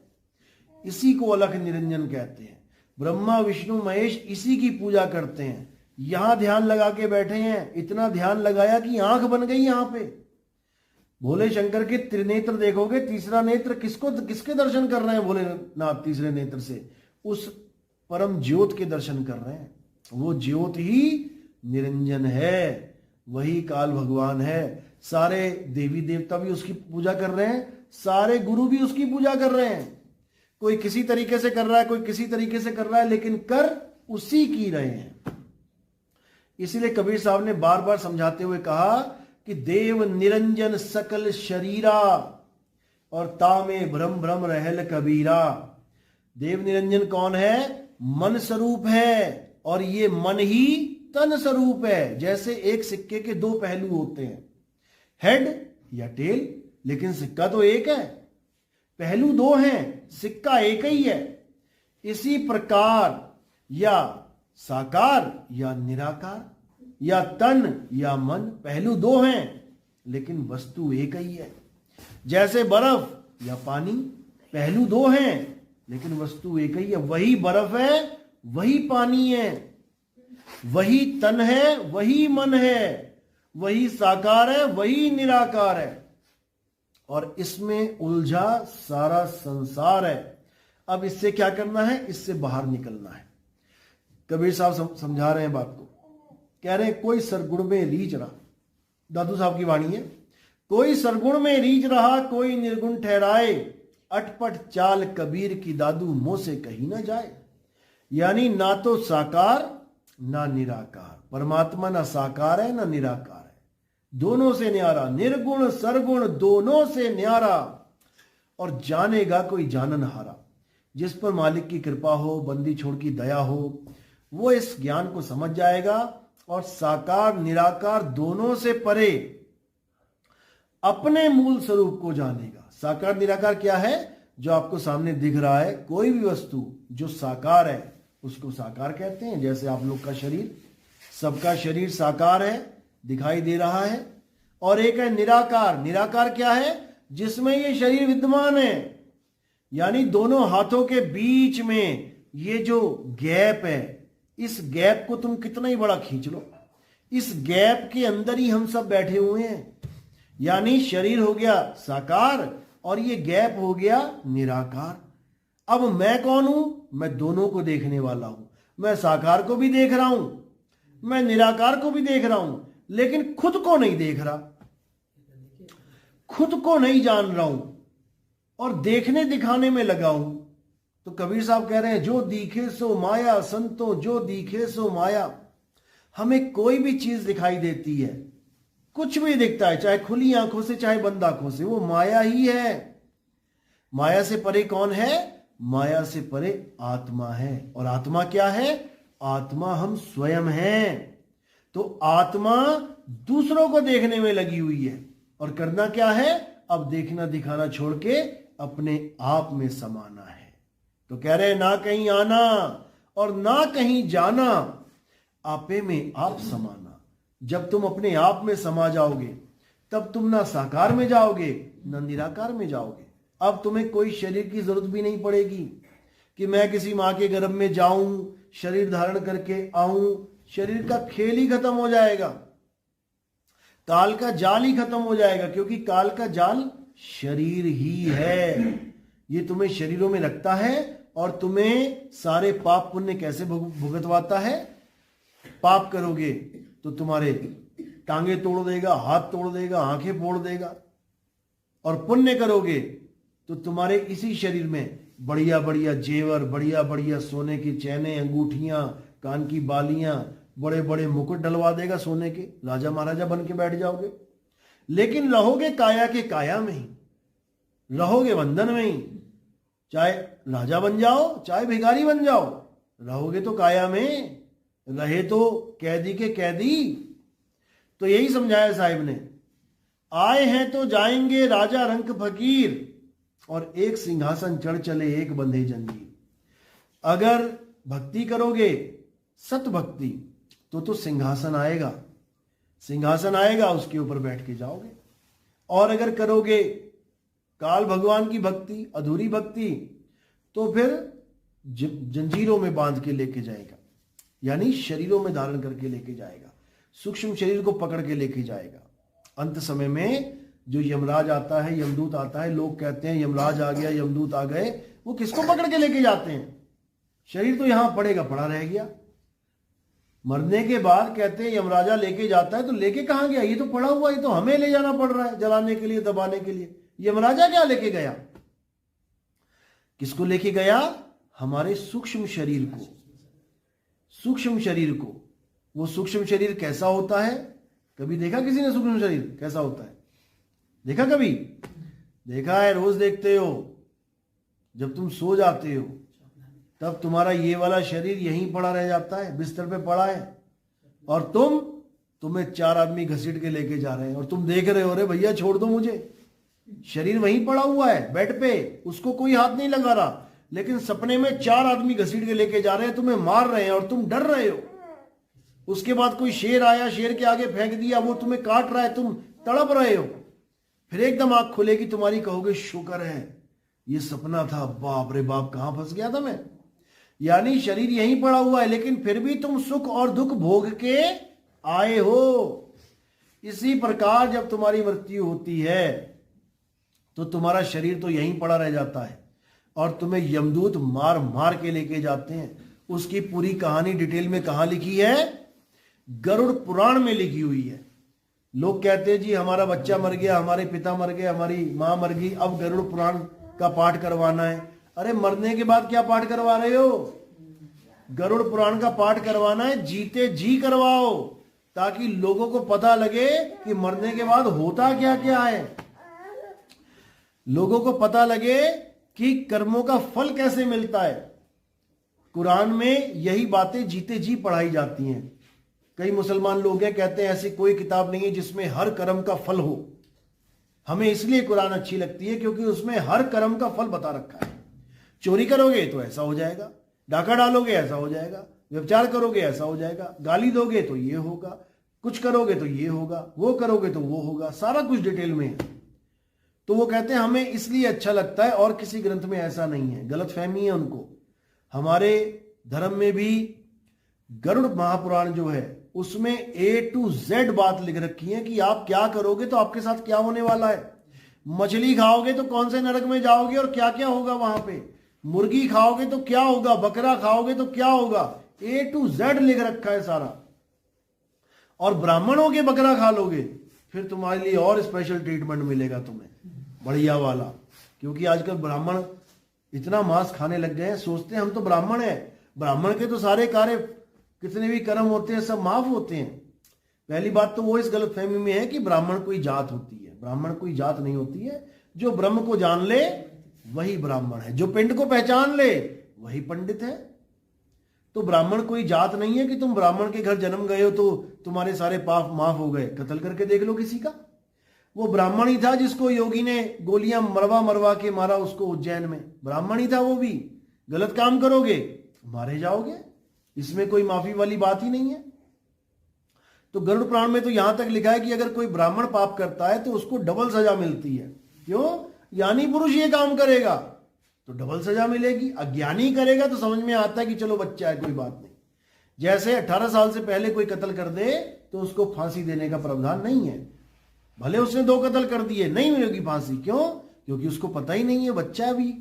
इसी को अलख निरंजन कहते हैं। ब्रह्मा विष्णु महेश इसी की पूजा करते हैं। यहां ध्यान लगा के बैठे हैं, इतना ध्यान लगाया कि आंख बन गई यहां पे। भोले शंकर के त्रिनेत्र देखोगे, तीसरा नेत्र किसके दर्शन कर रहे हैं भोलेनाथ? तीसरे नेत्र से उस परम ज्योत के दर्शन कर रहे हैं। वो ज्योत ही निरंजन है, वही काल भगवान है। सारे देवी देवता भी उसकी पूजा कर रहे हैं, सारे गुरु भी उसकी पूजा कर रहे हैं। कोई किसी तरीके से कर रहा है, कोई किसी तरीके से कर रहा है, लेकिन कर उसी की रहे हैं। इसीलिए कबीर साहब ने बार बार समझाते हुए कहा कि देव निरंजन सकल शरीरा और तामे भ्रम भ्रम रहल कबीरा। देव निरंजन कौन है? मन स्वरूप है, और ये मन ही तन स्वरूप है। जैसे एक सिक्के के दो पहलू होते हैं, हेड या टेल, लेकिन सिक्का तो एक है, पहलू दो हैं, सिक्का एक ही है। इसी प्रकार या साकार या निराकार, या तन या मन, पहलू दो हैं लेकिन वस्तु एक ही है। जैसे बर्फ या पानी, पहलू दो हैं लेकिन वस्तु एक ही है। वही बर्फ है, वही पानी है, वही तन है, वही मन है, वही साकार है, वही निराकार है। और इसमें उलझा सारा संसार है। अब इससे क्या करना है? इससे बाहर निकलना है। कबीर साहब समझा रहे हैं बात को, कह रहे हैं कोई सरगुण में रीझ रहा, दादू साहब की वाणी है, कोई सरगुण में रीझ रहा कोई निर्गुण ठहराए, अटपट चाल कबीर की दादू मुंह से कही ना जाए। यानी ना तो साकार ना निराकार, परमात्मा ना साकार है ना निराकार है, दोनों से न्यारा, निर्गुण सरगुण दोनों से न्यारा। और जानेगा कोई जानन हारा। जिस पर मालिक की कृपा हो, बंदी छोड़ की दया हो, वो इस ज्ञान को समझ जाएगा और साकार निराकार दोनों से परे अपने मूल स्वरूप को जानेगा। साकार निराकार क्या है? जो आपको सामने दिख रहा है, कोई भी वस्तु जो साकार है उसको साकार कहते हैं। जैसे आप लोग का शरीर, सबका शरीर साकार है, दिखाई दे रहा है। और एक है निराकार। निराकार क्या है? जिसमें ये शरीर विद्यमान है, यानी दोनों हाथों के बीच में ये जो गैप है, इस गैप को तुम कितना ही बड़ा खींच लो, इस गैप के अंदर ही हम सब बैठे हुए हैं। यानी शरीर हो गया साकार और ये गैप हो गया निराकार। अब मैं कौन हूं? मैं दोनों को देखने वाला हूं। मैं साकार को भी देख रहा हूं, मैं निराकार को भी देख रहा हूं, लेकिन खुद को नहीं देख रहा, खुद को नहीं जान रहा हूं और देखने दिखाने में लगा हूं। तो कबीर साहब कह रहे हैं जो दिखे सो माया, संतो जो दिखे सो माया। हमें कोई भी चीज दिखाई देती है, कुछ भी दिखता है, चाहे खुली आंखों से चाहे बंद आंखों से, वो माया ही है। माया से परे कौन है? माया से परे आत्मा है। और आत्मा क्या है? आत्मा हम स्वयं हैं। तो आत्मा दूसरों को देखने में लगी हुई है और करना क्या है? अब देखना दिखाना छोड़ के अपने आप में समाना है। तो कह रहे ना कहीं आना और ना कहीं जाना, आपे में आप समाना। जब तुम अपने आप में समा जाओगे तब तुम ना साकार में जाओगे ना निराकार में जाओगे। अब तुम्हें कोई शरीर की जरूरत भी नहीं पड़ेगी कि मैं किसी मां के गर्भ में जाऊं, शरीर धारण करके आऊं। शरीर का खेल ही खत्म हो जाएगा, काल का जाल ही खत्म हो जाएगा, क्योंकि काल का जाल शरीर ही है। ये तुम्हें शरीरों में रखता है और तुम्हें सारे पाप पुण्य कैसे भुगतवाता है? पाप करोगे तो तुम्हारे टांगे तोड़ देगा, हाथ तोड़ देगा, आंखें फोड़ देगा। और पुण्य करोगे तो तुम्हारे इसी शरीर में बढ़िया बढ़िया जेवर, बढ़िया बढ़िया सोने की चैने, अंगूठियां, कान की बालियां, बड़े बड़े मुकुट डलवा देगा सोने के, राजा महाराजा बन के बैठ जाओगे। लेकिन रहोगे काया के काया में ही, रहोगे बंधन में ही। चाहे राजा बन जाओ चाहे भिखारी बन जाओ, रहोगे तो काया में, रहे तो कैदी के कैदी। तो यही समझाया साहिब ने, आए हैं तो जाएंगे राजा रंक फकीर, और एक सिंहासन चढ़ चले एक बंधे जंजीर। अगर भक्ति करोगे सत भक्ति तो सिंहासन आएगा, सिंहासन आएगा, उसके ऊपर बैठ के जाओगे। और अगर करोगे काल भगवान की भक्ति, अधूरी भक्ति, तो फिर जंजीरों में बांध के लेके जाएगा, यानी शरीरों में धारण करके लेके जाएगा, सूक्ष्म शरीर को पकड़ के लेके जाएगा। अंत समय में जो यमराज आता है, यमदूत आता है, लोग कहते हैं यमराज आ गया, यमदूत आ गए, वो किसको पकड़ के लेके जाते हैं? शरीर तो यहां पड़ेगा पड़ा रह गया। मरने के बाद कहते हैं यमराजा लेके जाता है, तो लेके कहां गया? ये तो पड़ा हुआ, ये तो हमें ले जाना पड़ रहा है जलाने के लिए, दबाने के लिए। यमराजा क्या लेके गया? किसको लेके गया? हमारे सूक्ष्म शरीर को, सूक्ष्म शरीर को। वो सूक्ष्म शरीर कैसा होता है? कभी देखा किसी ने सूक्ष्म शरीर कैसा होता है? देखा कभी? देखा है, रोज देखते हो। जब तुम सो जाते हो तब तुम्हारा ये वाला शरीर यहीं पड़ा रह जाता है, बिस्तर पे पड़ा है, और तुम्हें चार आदमी घसीट के लेके जा रहे हैं और तुम देख रहे हो, अरे भैया छोड़ दो मुझे। शरीर वहीं पड़ा हुआ है बेड पे, उसको कोई हाथ नहीं लगा रहा, लेकिन सपने में चार आदमी घसीट के लेके जा रहे हैं, तुम्हें मार रहे हैं और तुम डर रहे हो। उसके बाद कोई शेर आया, शेर के आगे फेंक दिया, वो तुम्हें काट रहा है, तुम तड़प रहे हो। फिर एकदम आंख खुलेगी तुम्हारी, कहोगे शुक्र है ये सपना था, बाप रे बाप कहां फंस गया था मैं। यानी शरीर यहीं पड़ा हुआ है, लेकिन फिर भी तुम सुख और दुख भोग के आए हो। इसी प्रकार जब तुम्हारी मृत्यु होती है तो तुम्हारा शरीर तो यहीं पड़ा रह जाता है और तुम्हें यमदूत मार मार के लेके जाते हैं। उसकी पूरी कहानी डिटेल में कहां लिखी है? गरुड़ पुराण में लिखी हुई है। लोग कहते हैं जी हमारा बच्चा मर गया, हमारे पिता मर गए, हमारी मां मर गई, अब गरुड़ पुराण का पाठ करवाना है। अरे मरने के बाद क्या पाठ करवा रहे हो? गरुड़ पुराण का पाठ करवाना है, जीते जी करवाओ, ताकि लोगों को पता लगे कि मरने के बाद होता क्या क्या है। लोगों को पता लगे कि कर्मों का फल कैसे मिलता है। कुरान में यही बातें जीते जी पढ़ाई जाती हैं। कई मुसलमान लोग हैं कहते हैं ऐसी कोई किताब नहीं है जिसमें हर कर्म का फल हो। हमें इसलिए कुरान अच्छी लगती है क्योंकि उसमें हर कर्म का फल बता रखा है। चोरी करोगे तो ऐसा हो जाएगा, डाका डालोगे ऐसा हो जाएगा, व्यभिचार करोगे ऐसा हो जाएगा, गाली दोगे तो ये होगा, कुछ करोगे तो ये होगा, वो करोगे तो वो होगा, सारा कुछ डिटेल में है। तो वो कहते हैं हमें इसलिए अच्छा लगता है और किसी ग्रंथ में ऐसा नहीं है, गलत फहमी है उनको। हमारे धर्म में भी गरुड़ महापुराण जो है उसमें A to Z बात लिख रखी है कि आप क्या करोगे तो आपके साथ क्या होने वाला है। मछली खाओगे तो कौन से नरक में जाओगे और क्या क्या होगा वहां पे, मुर्गी खाओगे तो क्या होगा, बकरा खाओगे तो क्या होगा, A to Z लिख रखा है सारा। और ब्राह्मणों के बकरा खा लोगे फिर तुम्हारे लिए और स्पेशल ट्रीटमेंट मिलेगा तुम्हें, बढ़िया वाला। क्योंकि आजकल ब्राह्मण इतना मांस खाने लग गए हैं, सोचते हैं हम तो ब्राह्मण हैं, ब्राह्मण के तो सारे कार्य कितने भी कर्म होते हैं सब माफ होते हैं। पहली बात तो वो इस गलत फहमी में है कि ब्राह्मण कोई जात होती है। ब्राह्मण कोई जात नहीं होती है। जो ब्रह्म को जान ले वही ब्राह्मण है। जो पिंड को पहचान ले वही पंडित है। तो ब्राह्मण कोई जात नहीं है कि तुम ब्राह्मण के घर जन्म गए हो तो तुम्हारे सारे पाप माफ हो गए। कत्ल करके देख लो किसी का। वो ब्राह्मण ही था जिसको योगी ने गोलियां मरवा मरवा के मारा, उसको उज्जैन में। ब्राह्मण ही था वो भी। गलत काम करोगे मारे जाओगे, इसमें कोई माफी वाली बात ही नहीं है। तो गरुड़ पुराण में तो यहां तक लिखा है कि अगर कोई ब्राह्मण पाप करता है तो उसको डबल सजा मिलती है। क्यों? ज्ञानी पुरुष ये काम करेगा तो डबल सजा मिलेगी, अज्ञानी करेगा तो समझ में आता है कि चलो बच्चा है कोई बात नहीं। जैसे 18 साल से पहले कोई कत्ल कर दे तो उसको फांसी देने का प्रावधान नहीं है। भले उसने 2 कत्ल कर दिए, नहीं मिलेगी फांसी। क्यों? क्योंकि उसको पता ही नहीं है, बच्चा है भी,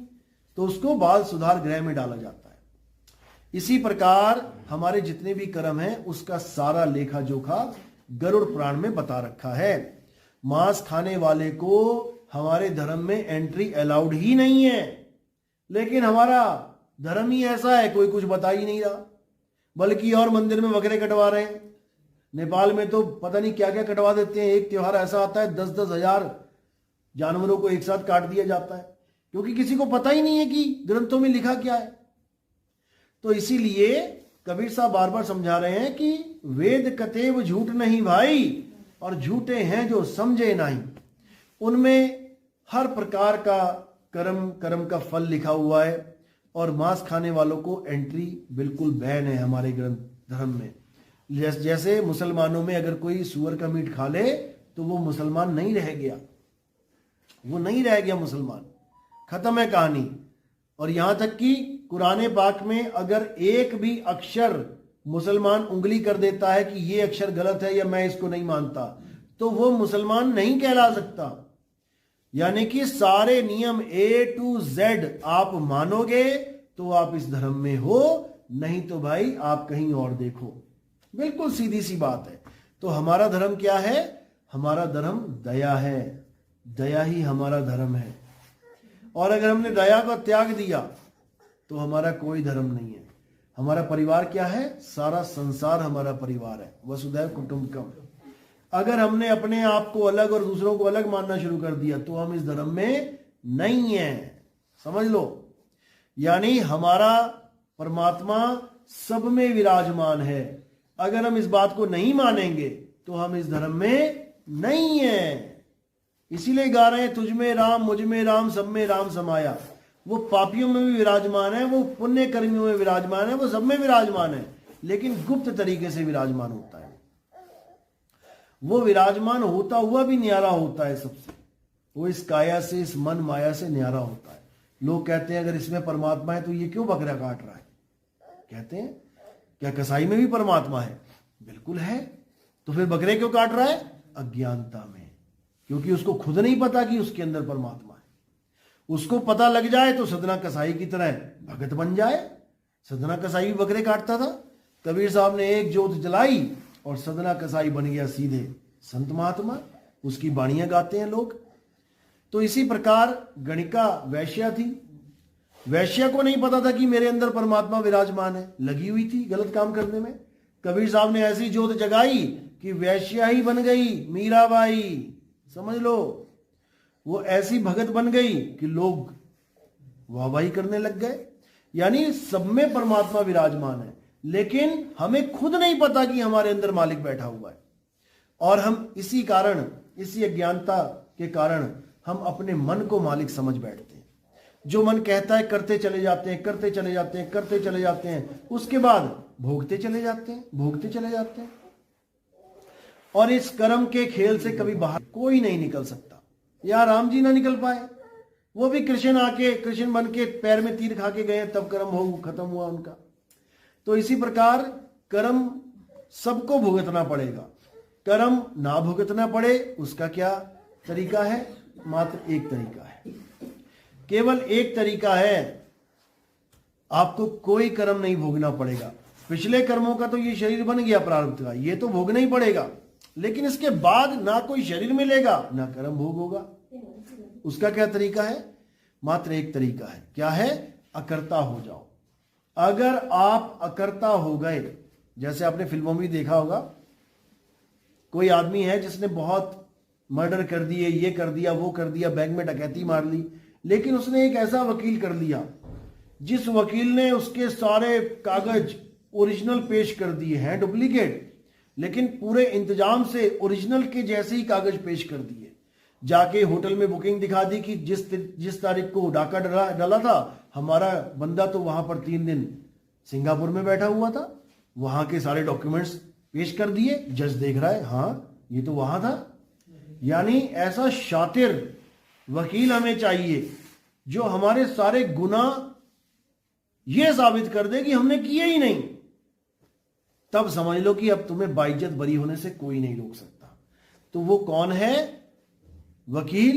तो उसको बाल सुधार गृह में डाला जाता है। इसी प्रकार हमारे जितने भी कर्म हैं उसका सारा लेखा जोखा गरुड़ पुराण में बता रखा है। मांस खाने वाले को हमारे धर्म में एंट्री अलाउड ही नहीं है, लेकिन हमारा धर्म ही ऐसा है, कोई कुछ बता ही नहीं रहा। बल्कि और मंदिर में बकरे कटवा रहे हैं। नेपाल में तो पता नहीं क्या क्या कटवा देते हैं। एक त्योहार ऐसा आता है 10-10 हजार जानवरों को एक साथ काट दिया जाता है, क्योंकि किसी को पता ही नहीं है कि ग्रंथों में लिखा क्या है। तो इसीलिए कबीर साहब बार बार समझा रहे हैं कि वेद कतेव झूठ नहीं भाई, और झूठे हैं जो समझे नहीं। उनमें हर प्रकार का कर्म का फल लिखा हुआ है, और मांस खाने वालों को एंट्री बिल्कुल बैन है हमारे ग्रंथ धर्म में। जैसे मुसलमानों में अगर कोई सूअर का मीट खा ले तो वो मुसलमान नहीं रह गया, वो नहीं रह गया मुसलमान, खत्म है कहानी। और यहां तक कि कुरान पाक में अगर एक भी अक्षर मुसलमान उंगली कर देता है कि ये अक्षर गलत है या मैं इसको नहीं मानता, तो वो मुसलमान नहीं कहला सकता। यानी कि सारे नियम A to Z आप मानोगे तो आप इस धर्म में हो, नहीं तो भाई आप कहीं और देखो। बिल्कुल सीधी सी बात है। तो हमारा धर्म क्या है? हमारा धर्म दया है, दया ही हमारा धर्म है। और अगर हमने दया का त्याग दिया तो हमारा कोई धर्म नहीं है। हमारा परिवार क्या है? सारा संसार हमारा परिवार है, वसुधैव कुटुंबकम। अगर हमने अपने आप को अलग और दूसरों को अलग मानना शुरू कर दिया तो हम इस धर्म में नहीं है, समझ लो। यानी हमारा परमात्मा सब में विराजमान है। अगर हम इस बात को नहीं मानेंगे तो हम इस धर्म में नहीं है। इसीलिए गा रहे हैं तुझ में राम, मुझ में राम, सब में राम समाया। वो पापियों में भी विराजमान है, वो पुण्य कर्मियों में विराजमान है, वो सब में विराजमान है, लेकिन गुप्त तरीके से विराजमान होता है। वो विराजमान होता हुआ भी न्यारा होता है सबसे। वो इस काया से, इस मन माया से न्यारा होता है। लोग कहते हैं अगर इसमें परमात्मा है तो ये क्यों बकरा काट रहा है? कहते हैं क्या कसाई में भी परमात्मा है? बिल्कुल है। तो फिर बकरे क्यों काट रहा है? अज्ञानता में, क्योंकि उसको खुद नहीं पता कि उसके अंदर परमात्मा है। उसको पता लग जाए तो सदना कसाई की तरह भगत बन जाए। सदना कसाई भी बकरे काटता था। कबीर साहब ने एक जोत जलाई और सदना कसाई बन गया सीधे संत महात्मा। उसकी बाणियां गाते हैं लोग। तो इसी प्रकार गणिका वैश्या थी। वैश्या को नहीं पता था कि मेरे अंदर परमात्मा विराजमान है, लगी हुई थी गलत काम करने में। कबीर साहब ने ऐसी जोत जगाई कि वैश्या ही बन गई मीराबाई, समझ लो। वो ऐसी भगत बन गई कि लोग वाहवाही करने लग गए। यानी सब में परमात्मा विराजमान है, लेकिन हमें खुद नहीं पता कि हमारे अंदर मालिक बैठा हुआ है। और हम इसी कारण, इसी अज्ञानता के कारण हम अपने मन को मालिक समझ बैठते हैं। जो मन कहता है करते चले जाते हैं, करते चले जाते हैं, करते चले जाते हैं, उसके बाद भोगते चले जाते हैं, भोगते चले जाते हैं। और इस कर्म के खेल से कभी बाहर कोई नहीं निकल सकता। या राम जी ना निकल पाए, वो भी कृष्ण आके, कृष्ण बन के पैर में तीर खा के गए, तब कर्म हो खत्म हुआ उनका। तो इसी प्रकार कर्म सबको भुगतना पड़ेगा। कर्म ना भुगतना पड़े उसका क्या तरीका है? मात्र एक तरीका है, केवल एक तरीका है। आपको कोई कर्म नहीं भोगना पड़ेगा। पिछले कर्मों का तो ये शरीर बन गया प्रारब्ध का, ये तो भोगना ही पड़ेगा। लेकिन इसके बाद ना कोई शरीर मिलेगा ना कर्म भोग होगा। उसका क्या तरीका है? मात्र एक तरीका है। क्या है? अकर्ता हो जाओ। अगर आप अकर्ता हो गए, जैसे आपने फिल्मों में देखा होगा, कोई आदमी है जिसने बहुत मर्डर कर दिए, ये कर दिया, वो कर दिया, बैंक में डकैती मार ली, लेकिन उसने एक ऐसा वकील कर लिया जिस वकील ने उसके सारे कागज ओरिजिनल पेश कर दिए हैं, डुप्लीकेट, लेकिन पूरे इंतजाम से ओरिजिनल के जैसे ही कागज पेश कर दिए। जाके होटल में बुकिंग दिखा दी कि जिस तारीख को डाका डाला था, हमारा बंदा तो वहां पर 3 दिन सिंगापुर में बैठा हुआ था। वहां के सारे डॉक्यूमेंट्स पेश कर दिए, जज देख रहा है, हाँ ये तो वहां था। यानी ऐसा शातिर वकील हमें चाहिए जो हमारे सारे गुनाह यह साबित कर दे कि हमने किए ही नहीं। तब समझ लो कि अब तुम्हें बाइज्जत बरी होने से कोई नहीं रोक सकता। तो वो कौन है? वकील।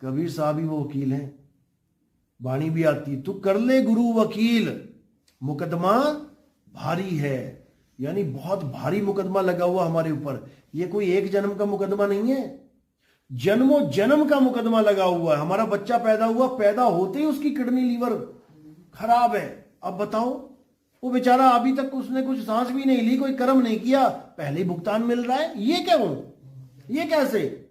कबीर साहब ही वो वकील हैं। वाणी भी आती, तू कर ले गुरु वकील, मुकदमा भारी है। यानी बहुत भारी मुकदमा लगा हुआ हमारे ऊपर। ये कोई एक जन्म का मुकदमा नहीं है, जन्मों जन्म का मुकदमा लगा हुआ है। हमारा बच्चा पैदा हुआ, पैदा होते ही उसकी किडनी लीवर खराब है। अब बताओ, वो बेचारा अभी तक उसने कुछ सांस भी नहीं ली, कोई कर्म नहीं किया, पहले ही भुगतान मिल रहा है। ये क्या हो, ये कैसे?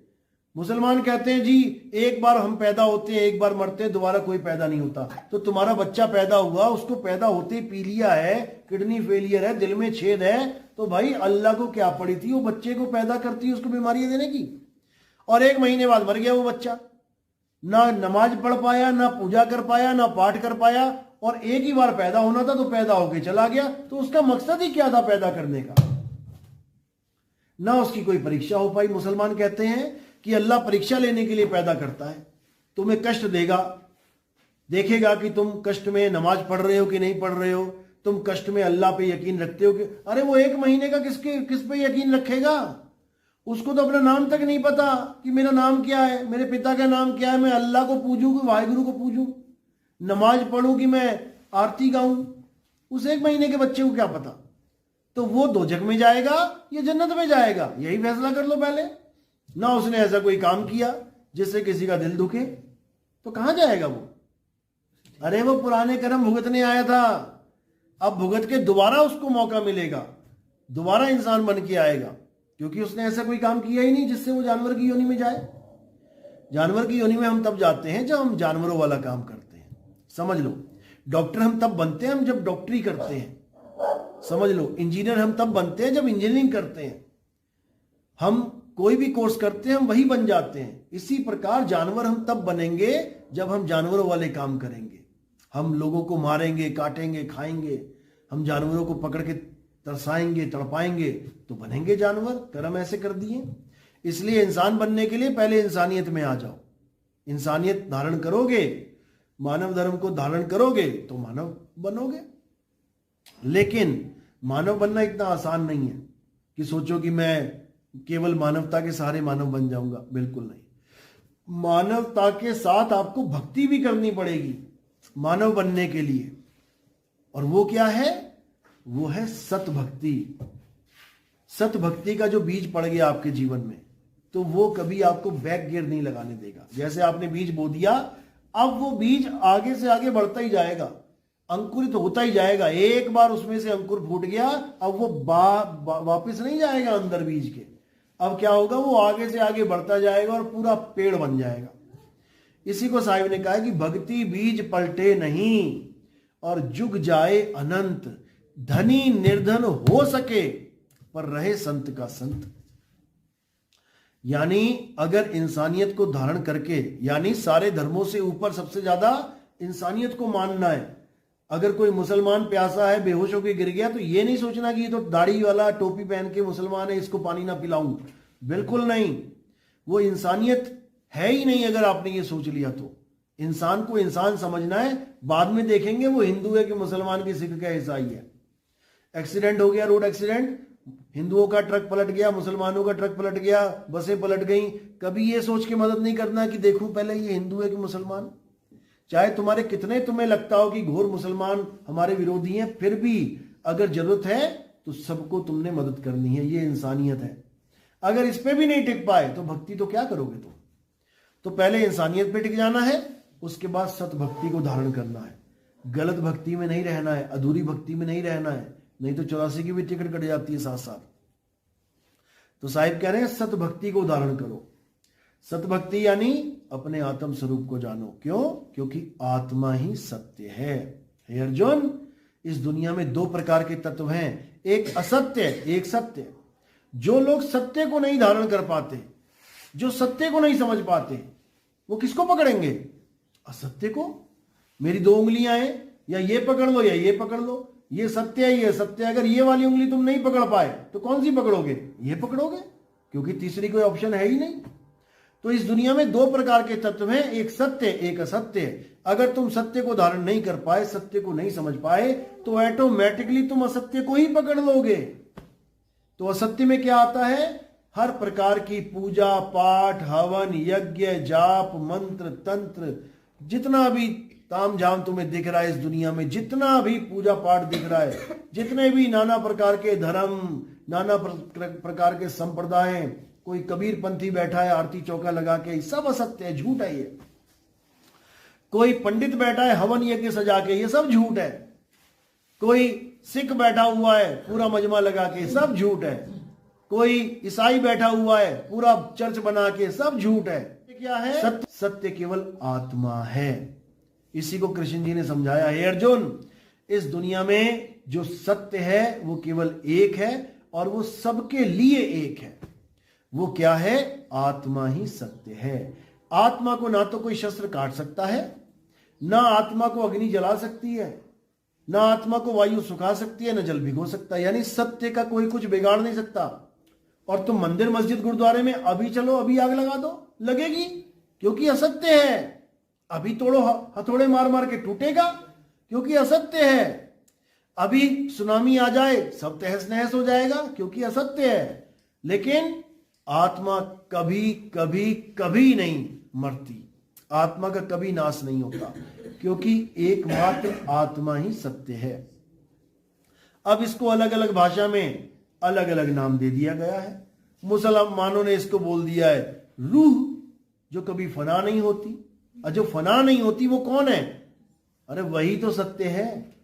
मुसलमान कहते हैं जी एक बार हम पैदा होते हैं, एक बार मरते हैं, दोबारा कोई पैदा नहीं होता। तो तुम्हारा बच्चा पैदा हुआ, उसको पैदा होते ही पी लिया है, किडनी फेलियर है, दिल में छेद है, तो भाई अल्लाह को क्या पड़ी थी वो बच्चे को पैदा करती है उसको बीमारियां देने की? और 1 महीने बाद मर गया वो बच्चा। ना नमाज पढ़ पाया, ना पूजा कर पाया, ना पाठ कर पाया, और एक ही बार पैदा होना था तो पैदा होके चला गया। तो उसका मकसद ही क्या था पैदा करने का? ना उसकी कोई परीक्षा हो पाई। मुसलमान कहते हैं कि अल्लाह परीक्षा लेने के लिए पैदा करता है, तुम्हें कष्ट देगा, देखेगा कि तुम कष्ट में नमाज पढ़ रहे हो कि नहीं पढ़ रहे हो, तुम कष्ट में अल्लाह पे यकीन रखते हो कि अरे वो 1 महीने का किस पे यकीन रखेगा? उसको तो अपना नाम तक नहीं पता कि मेरा नाम क्या है, मेरे पिता का नाम क्या है, मैं अल्लाह को पूजूं कि वाहिगुरु को पूजूं, नमाज पढ़ूं कि मैं आरती गाऊं। उस 1 महीने के बच्चे को क्या पता? तो वो दोजख में जाएगा या जन्नत में जाएगा, यही फैसला कर लो पहले। ना उसने ऐसा कोई काम किया जिससे किसी का दिल दुखे, तो कहां जाएगा वो? अरे वो पुराने कर्म भुगतने आया था, अब भुगत के दोबारा उसको मौका मिलेगा, दोबारा इंसान बन के आएगा, क्योंकि उसने ऐसा कोई काम किया ही नहीं जिससे वो जानवर की योनि में जाए। जानवर की योनि में हम तब जाते हैं जब हम जानवरों वाला काम करते हैं। समझ लो, डॉक्टर हम तब बनते हैं हम जब डॉक्टरी करते हैं। समझ लो, इंजीनियर हम तब बनते हैं जब इंजीनियरिंग करते हैं। हम कोई भी कोर्स करते हैं हम वही बन जाते हैं। इसी प्रकार जानवर हम तब बनेंगे जब हम जानवरों वाले काम करेंगे। हम लोगों को मारेंगे, काटेंगे, खाएंगे, हम जानवरों को पकड़ के तरसाएंगे, तड़पाएंगे, तो बनेंगे जानवर। कर्म ऐसे कर दिए। इसलिए इंसान बनने के लिए पहले इंसानियत में आ जाओ। इंसानियत धारण करोगे, मानव धर्म को धारण करोगे तो मानव बनोगे। लेकिन मानव बनना इतना आसान नहीं है कि सोचो कि मैं केवल मानवता के सहारे मानव बन जाऊंगा। बिल्कुल नहीं। मानवता के साथ आपको भक्ति भी करनी पड़ेगी मानव बनने के लिए। और वो क्या है? वो है सत भक्ति। सत भक्ति का जो बीज पड़ गया आपके जीवन में, तो वो कभी आपको बैक गियर नहीं लगाने देगा। जैसे आपने बीज बो दिया, अब वो बीज आगे से आगे बढ़ता ही जाएगा, अंकुरित होता ही जाएगा। एक बार उसमें से अंकुर फूट गया, अब वो वापस नहीं जाएगा अंदर बीज के। अब क्या होगा? वो आगे से आगे बढ़ता जाएगा और पूरा पेड़ बन जाएगा। इसी को साहिब ने कहा कि भक्ति बीज पलटे नहीं और जुग जाए अनंत, धनी निर्धन हो सके पर रहे संत का संत। यानी अगर इंसानियत को धारण करके, यानी सारे धर्मों से ऊपर सबसे ज्यादा इंसानियत को मानना है। अगर कोई मुसलमान प्यासा है, बेहोश होकर गिर गया, तो ये नहीं सोचना कि ये तो दाढ़ी वाला टोपी पहन के मुसलमान है, इसको पानी ना पिलाऊं। बिल्कुल नहीं। वो इंसानियत है ही नहीं। अगर आपने ये सोच लिया तो इंसान को इंसान समझना है। बाद में देखेंगे वो हिंदू है कि मुसलमान की, सिख का, ईसाई है। एक्सीडेंट हो गया, रोड एक्सीडेंट, हिंदुओं का ट्रक पलट गया, मुसलमानों का ट्रक पलट गया, बसें पलट गई। कभी ये सोच के मदद नहीं करना कि देखो पहले ये हिंदू है कि मुसलमान। चाहे तुम्हें लगता हो कि घोर मुसलमान हमारे विरोधी हैं, फिर भी अगर जरूरत है तो सबको तुमने मदद करनी है। ये इंसानियत है। अगर इस पे भी नहीं टिक पाए तो भक्ति तो क्या करोगे तुम? तो पहले इंसानियत पे टिक जाना है, उसके बाद सत भक्ति को धारण करना है। गलत भक्ति में नहीं रहना है, अधूरी भक्ति में नहीं रहना है, नहीं तो 84 की भी टिकट कट जाती है साथ साथ। तो साहिब कह रहे हैं सत भक्ति को धारण करो। सत भक्ति यानी अपने आत्म स्वरूप को जानो। क्यों? क्योंकि आत्मा ही सत्य है। हे अर्जुन, इस दुनिया में दो प्रकार के तत्व हैं, एक असत्य, एक सत्य। जो लोग सत्य को नहीं धारण कर पाते, जो सत्य को नहीं समझ पाते, वो किसको पकड़ेंगे? असत्य को। मेरी दो उंगलियां हैं, या ये पकड़ लो या ये पकड़ लो, ये सत्य है, ये सत्य है। अगर ये वाली उंगली तुम नहीं पकड़ पाए तो कौन सी पकड़ोगे? ये पकड़ोगे, क्योंकि तीसरी कोई ऑप्शन है ही नहीं। तो इस दुनिया में दो प्रकार के तत्व हैं, एक सत्य, एक असत्य। अगर तुम सत्य को धारण नहीं कर पाए, सत्य को नहीं समझ पाए, तो ऑटोमेटिकली तुम असत्य को ही पकड़ लोगे। तो असत्य में क्या आता है? हर प्रकार की पूजा पाठ, हवन, यज्ञ, जाप, मंत्र, तंत्र, जितना भी ताम झाम तुम्हें दिख रहा है इस दुनिया में, जितना भी पूजा पाठ दिख रहा है, जितने भी नाना प्रकार के धर्म, नाना प्रकार के संप्रदाय, कोई कबीर पंथी बैठा है आरती चौका लगा के, सब असत्य है, झूठ है। ये कोई पंडित बैठा है हवन यज्ञ सजा के, ये सब झूठ है। कोई सिख बैठा हुआ है पूरा मजमा लगा के, सब झूठ है। कोई ईसाई बैठा हुआ है पूरा चर्च बना के, सब झूठ है। क्या है? सत्य, सत्य केवल आत्मा है। इसी को कृष्ण जी ने समझाया, हे अर्जुन, इस दुनिया में जो सत्य है वो केवल एक है, और वो सबके लिए एक है। वो क्या है? आत्मा ही सत्य है। आत्मा को ना तो कोई शस्त्र काट सकता है, ना आत्मा को अग्नि जला सकती है, ना आत्मा को वायु सुखा सकती है, ना जल भिगो सकता है। यानी सत्य का कोई कुछ बिगाड़ नहीं सकता। और तुम मंदिर मस्जिद गुरुद्वारे में अभी चलो, अभी आग लगा दो, लगेगी, क्योंकि असत्य है। अभी तोड़ो, हथौड़े मार मार के टूटेगा, क्योंकि असत्य है। अभी सुनामी आ जाए, सब तहस नहस हो जाएगा, क्योंकि असत्य है। लेकिन आत्मा कभी कभी कभी नहीं मरती, आत्मा का कभी नाश नहीं होता, क्योंकि एकमात्र आत्मा ही सत्य है। अब इसको अलग अलग भाषा में अलग अलग नाम दे दिया गया है। मुसलमानों ने इसको बोल दिया है रूह, जो कभी फना नहीं होती। और जो फना नहीं होती वो कौन है? अरे वही तो सत्य है।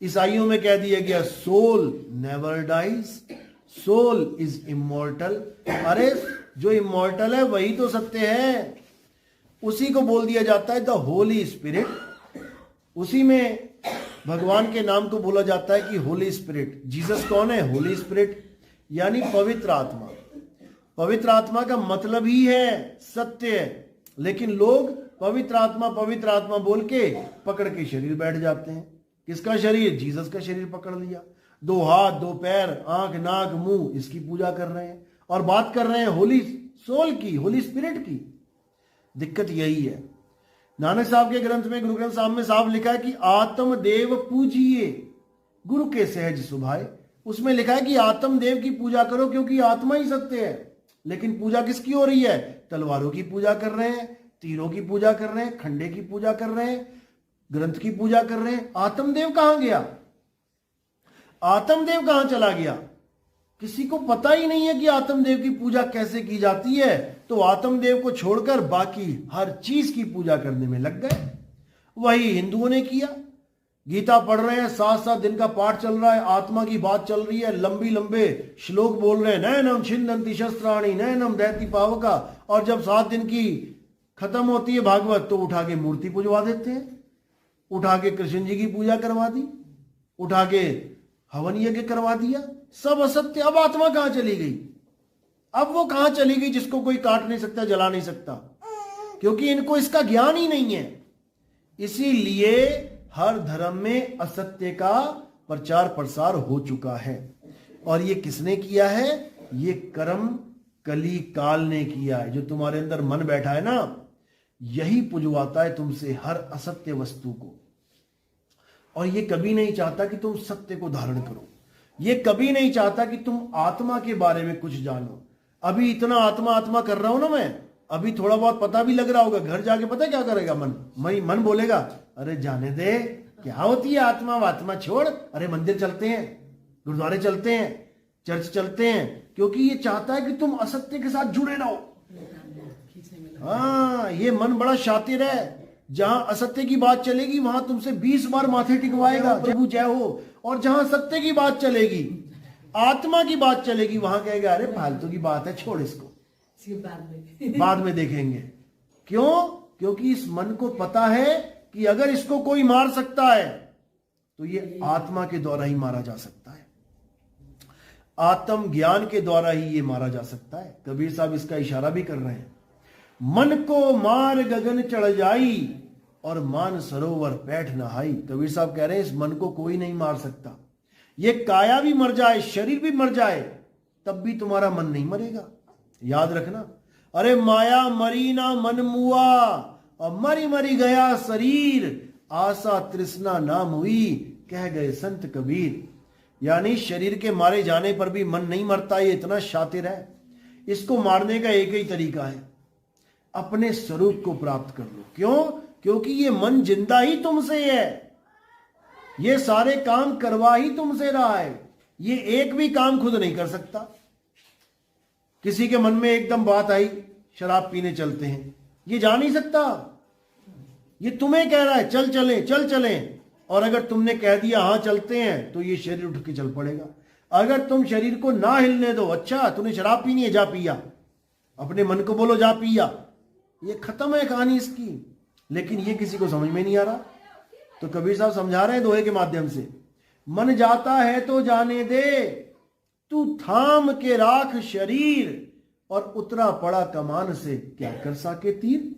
ईसाइयों में कह दिया गया soul never dies, soul is immortal. अरे जो इमॉर्टल है वही तो सत्य है। उसी को बोल दिया जाता है द होली स्पिरिट। उसी में भगवान के नाम को बोला जाता है कि होली स्पिरिट। जीसस कौन है? होली स्पिरिट, यानी पवित्र आत्मा। पवित्र आत्मा का मतलब ही है सत्य। लेकिन लोग पवित्र आत्मा बोल के पकड़ के शरीर बैठ जाते हैं। किसका शरीर? जीसस का शरीर पकड़ लिया। 2 हाथ 2 पैर, आंख नाक मुंह, इसकी पूजा कर रहे हैं और बात कर रहे हैं होली सोल की, होली स्पिरिट की। दिक्कत यही है। नानक साहब के ग्रंथ में, गुरु ग्रंथ साहब में साफ लिखा है कि आत्म देव पूजिए गुरु के सहज सुभाए। उसमें लिखा है कि आत्म देव की पूजा करो, क्योंकि आत्मा ही सत्य है। लेकिन पूजा किसकी हो रही है? तलवारों की पूजा कर रहे हैं, तीरों की पूजा कर रहे हैं, खंडे की पूजा कर रहे हैं, ग्रंथ की पूजा कर रहे हैं। आत्मदेव कहां गया? आत्मदेव कहां चला गया? किसी को पता ही नहीं है कि आत्मदेव की पूजा कैसे की जाती है। तो आत्मदेव को छोड़कर बाकी हर चीज की पूजा करने में लग गए। वही हिंदुओं ने किया। गीता पढ़ रहे हैं, 7-7 दिन का पाठ चल रहा है, आत्मा की बात चल रही है, लंबी लंबे श्लोक बोल रहे हैं, नयनम छिन्दन्ति शस्त्राणि नयनम दहति पावका। और जब 7 दिन की खत्म होती है भागवत, तो उठा के मूर्ति पुजवा देते हैं, उठा के कृष्ण जी की पूजा करवा दी, उठा के हवन यज्ञ करवा दिया। सब असत्य। अब आत्मा कहां चली गई? अब वो कहां चली गई जिसको कोई काट नहीं सकता, जला नहीं सकता? क्योंकि इनको इसका ज्ञान ही नहीं है। इसीलिए हर धर्म में असत्य का प्रचार प्रसार हो चुका है। और ये किसने किया है? ये कर्म कली काल ने किया है। जो तुम्हारे अंदर मन बैठा है ना, यही पुजवाता है तुमसे हर असत्य वस्तु को। और ये कभी नहीं चाहता कि तुम सत्य को धारण करो। ये कभी नहीं चाहता कि तुम आत्मा के बारे में कुछ जानो। अभी इतना आत्मा आत्मा कर रहा हूं ना मैं, अभी थोड़ा बहुत पता भी लग रहा होगा। घर जाके पता क्या करेगा? मन बोलेगा, अरे जाने दे, क्या होती है आत्मा वात्मा, छोड़। अरे मंदिर चलते हैं, गुरुद्वारे चलते हैं, चर्च चलते हैं। क्योंकि ये चाहता है कि तुम असत्य के साथ जुड़े रहो। हाँ, ये मन बड़ा शातिर है। जहां असत्य की बात चलेगी वहां तुमसे 20 बार माथे टिकवाएगा, प्रभु जय हो। और जहां सत्य की बात चलेगी, आत्मा की बात चलेगी, वहां कहेगा अरे फालतू की बात है, छोड़ इसको। बाद में देखेंगे। क्यों? क्योंकि इस मन को पता है कि अगर इसको कोई मार सकता है तो ये आत्मा के द्वारा ही मारा जा सकता है, आत्म ज्ञान के द्वारा ही ये मारा जा सकता है। कबीर साहब इसका इशारा भी कर रहे हैं, मन को मार गगन चढ़ जाई और मान सरोवर पैठ नहाई। कबीर साहब कह रहे हैं इस मन को कोई नहीं मार सकता। ये काया भी मर जाए, शरीर भी मर जाए, तब भी तुम्हारा मन नहीं मरेगा। याद रखना, अरे माया मरी ना मन मुआ और मरी मरी गया शरीर, आशा तृष्णा नाम हुई कह गए संत कबीर। यानी शरीर के मारे जाने पर भी मन नहीं मरता, ये इतना शातिर है। इसको मारने का एक ही तरीका है, अपने स्वरूप को प्राप्त कर लो। क्यों? क्योंकि ये मन जिंदा ही तुमसे है, ये सारे काम करवा ही तुमसे रहा है, ये एक भी काम खुद नहीं कर सकता। किसी के मन में एकदम बात आई शराब पीने चलते हैं, ये जा नहीं सकता, ये तुम्हें कह रहा है चल चलें चल चलें, और अगर तुमने कह दिया हाँ चलते हैं तो ये शरीर उठ के चल पड़ेगा। अगर तुम शरीर को ना हिलने दो, अच्छा तूने शराब पीनी है जा पिया, अपने मन को बोलो जा पिया, ये खत्म है कहानी इसकी। लेकिन ये किसी को समझ में नहीं आ रहा। तो कबीर साहब समझा रहे हैं दोहे के माध्यम से, मन जाता है तो जाने दे, तू थाम के राख शरीर, और उतरा पड़ा कमान से क्या कर सके तीर।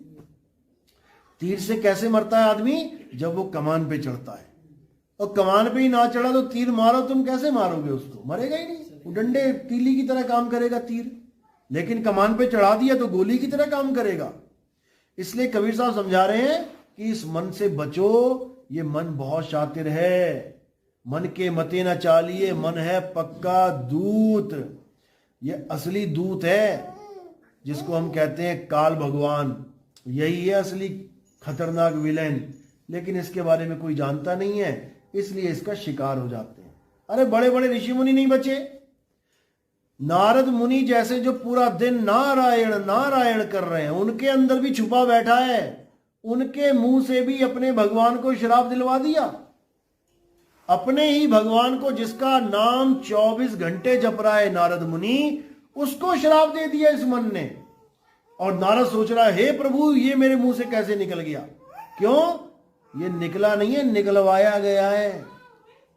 तीर से कैसे मरता है आदमी? जब वो कमान पे चढ़ता है, और कमान पे ही ना चढ़ा तो तीर मारो, तुम कैसे मारोगे उसको? मरेगा ही नहीं, वो डंडे तीली की तरह काम करेगा तीर, लेकिन कमान पे चढ़ा दिया तो गोली की तरह काम करेगा। इसलिए कबीर साहब समझा रहे हैं कि इस मन से बचो, ये मन बहुत शातिर है, मन के मते न चालिए, मन है पक्का दूत। ये असली दूत है जिसको हम कहते हैं काल भगवान, यही है असली खतरनाक विलेन। लेकिन इसके बारे में कोई जानता नहीं है, इसलिए इसका शिकार हो जाते हैं। अरे बड़े बड़े ऋषि मुनि नहीं बचे, नारद मुनि जैसे जो पूरा दिन नारायण नारायण कर रहे हैं, उनके अंदर भी छुपा बैठा है, उनके मुंह से भी अपने भगवान को श्राप दिलवा दिया। अपने ही भगवान को जिसका नाम 24 घंटे जप रहा है नारद मुनि, उसको श्राप दे दिया इस मन ने। और नारद सोच रहा है हे प्रभु ये मेरे मुंह से कैसे निकल गया? क्यों? ये निकला नहीं है, निकलवाया गया है।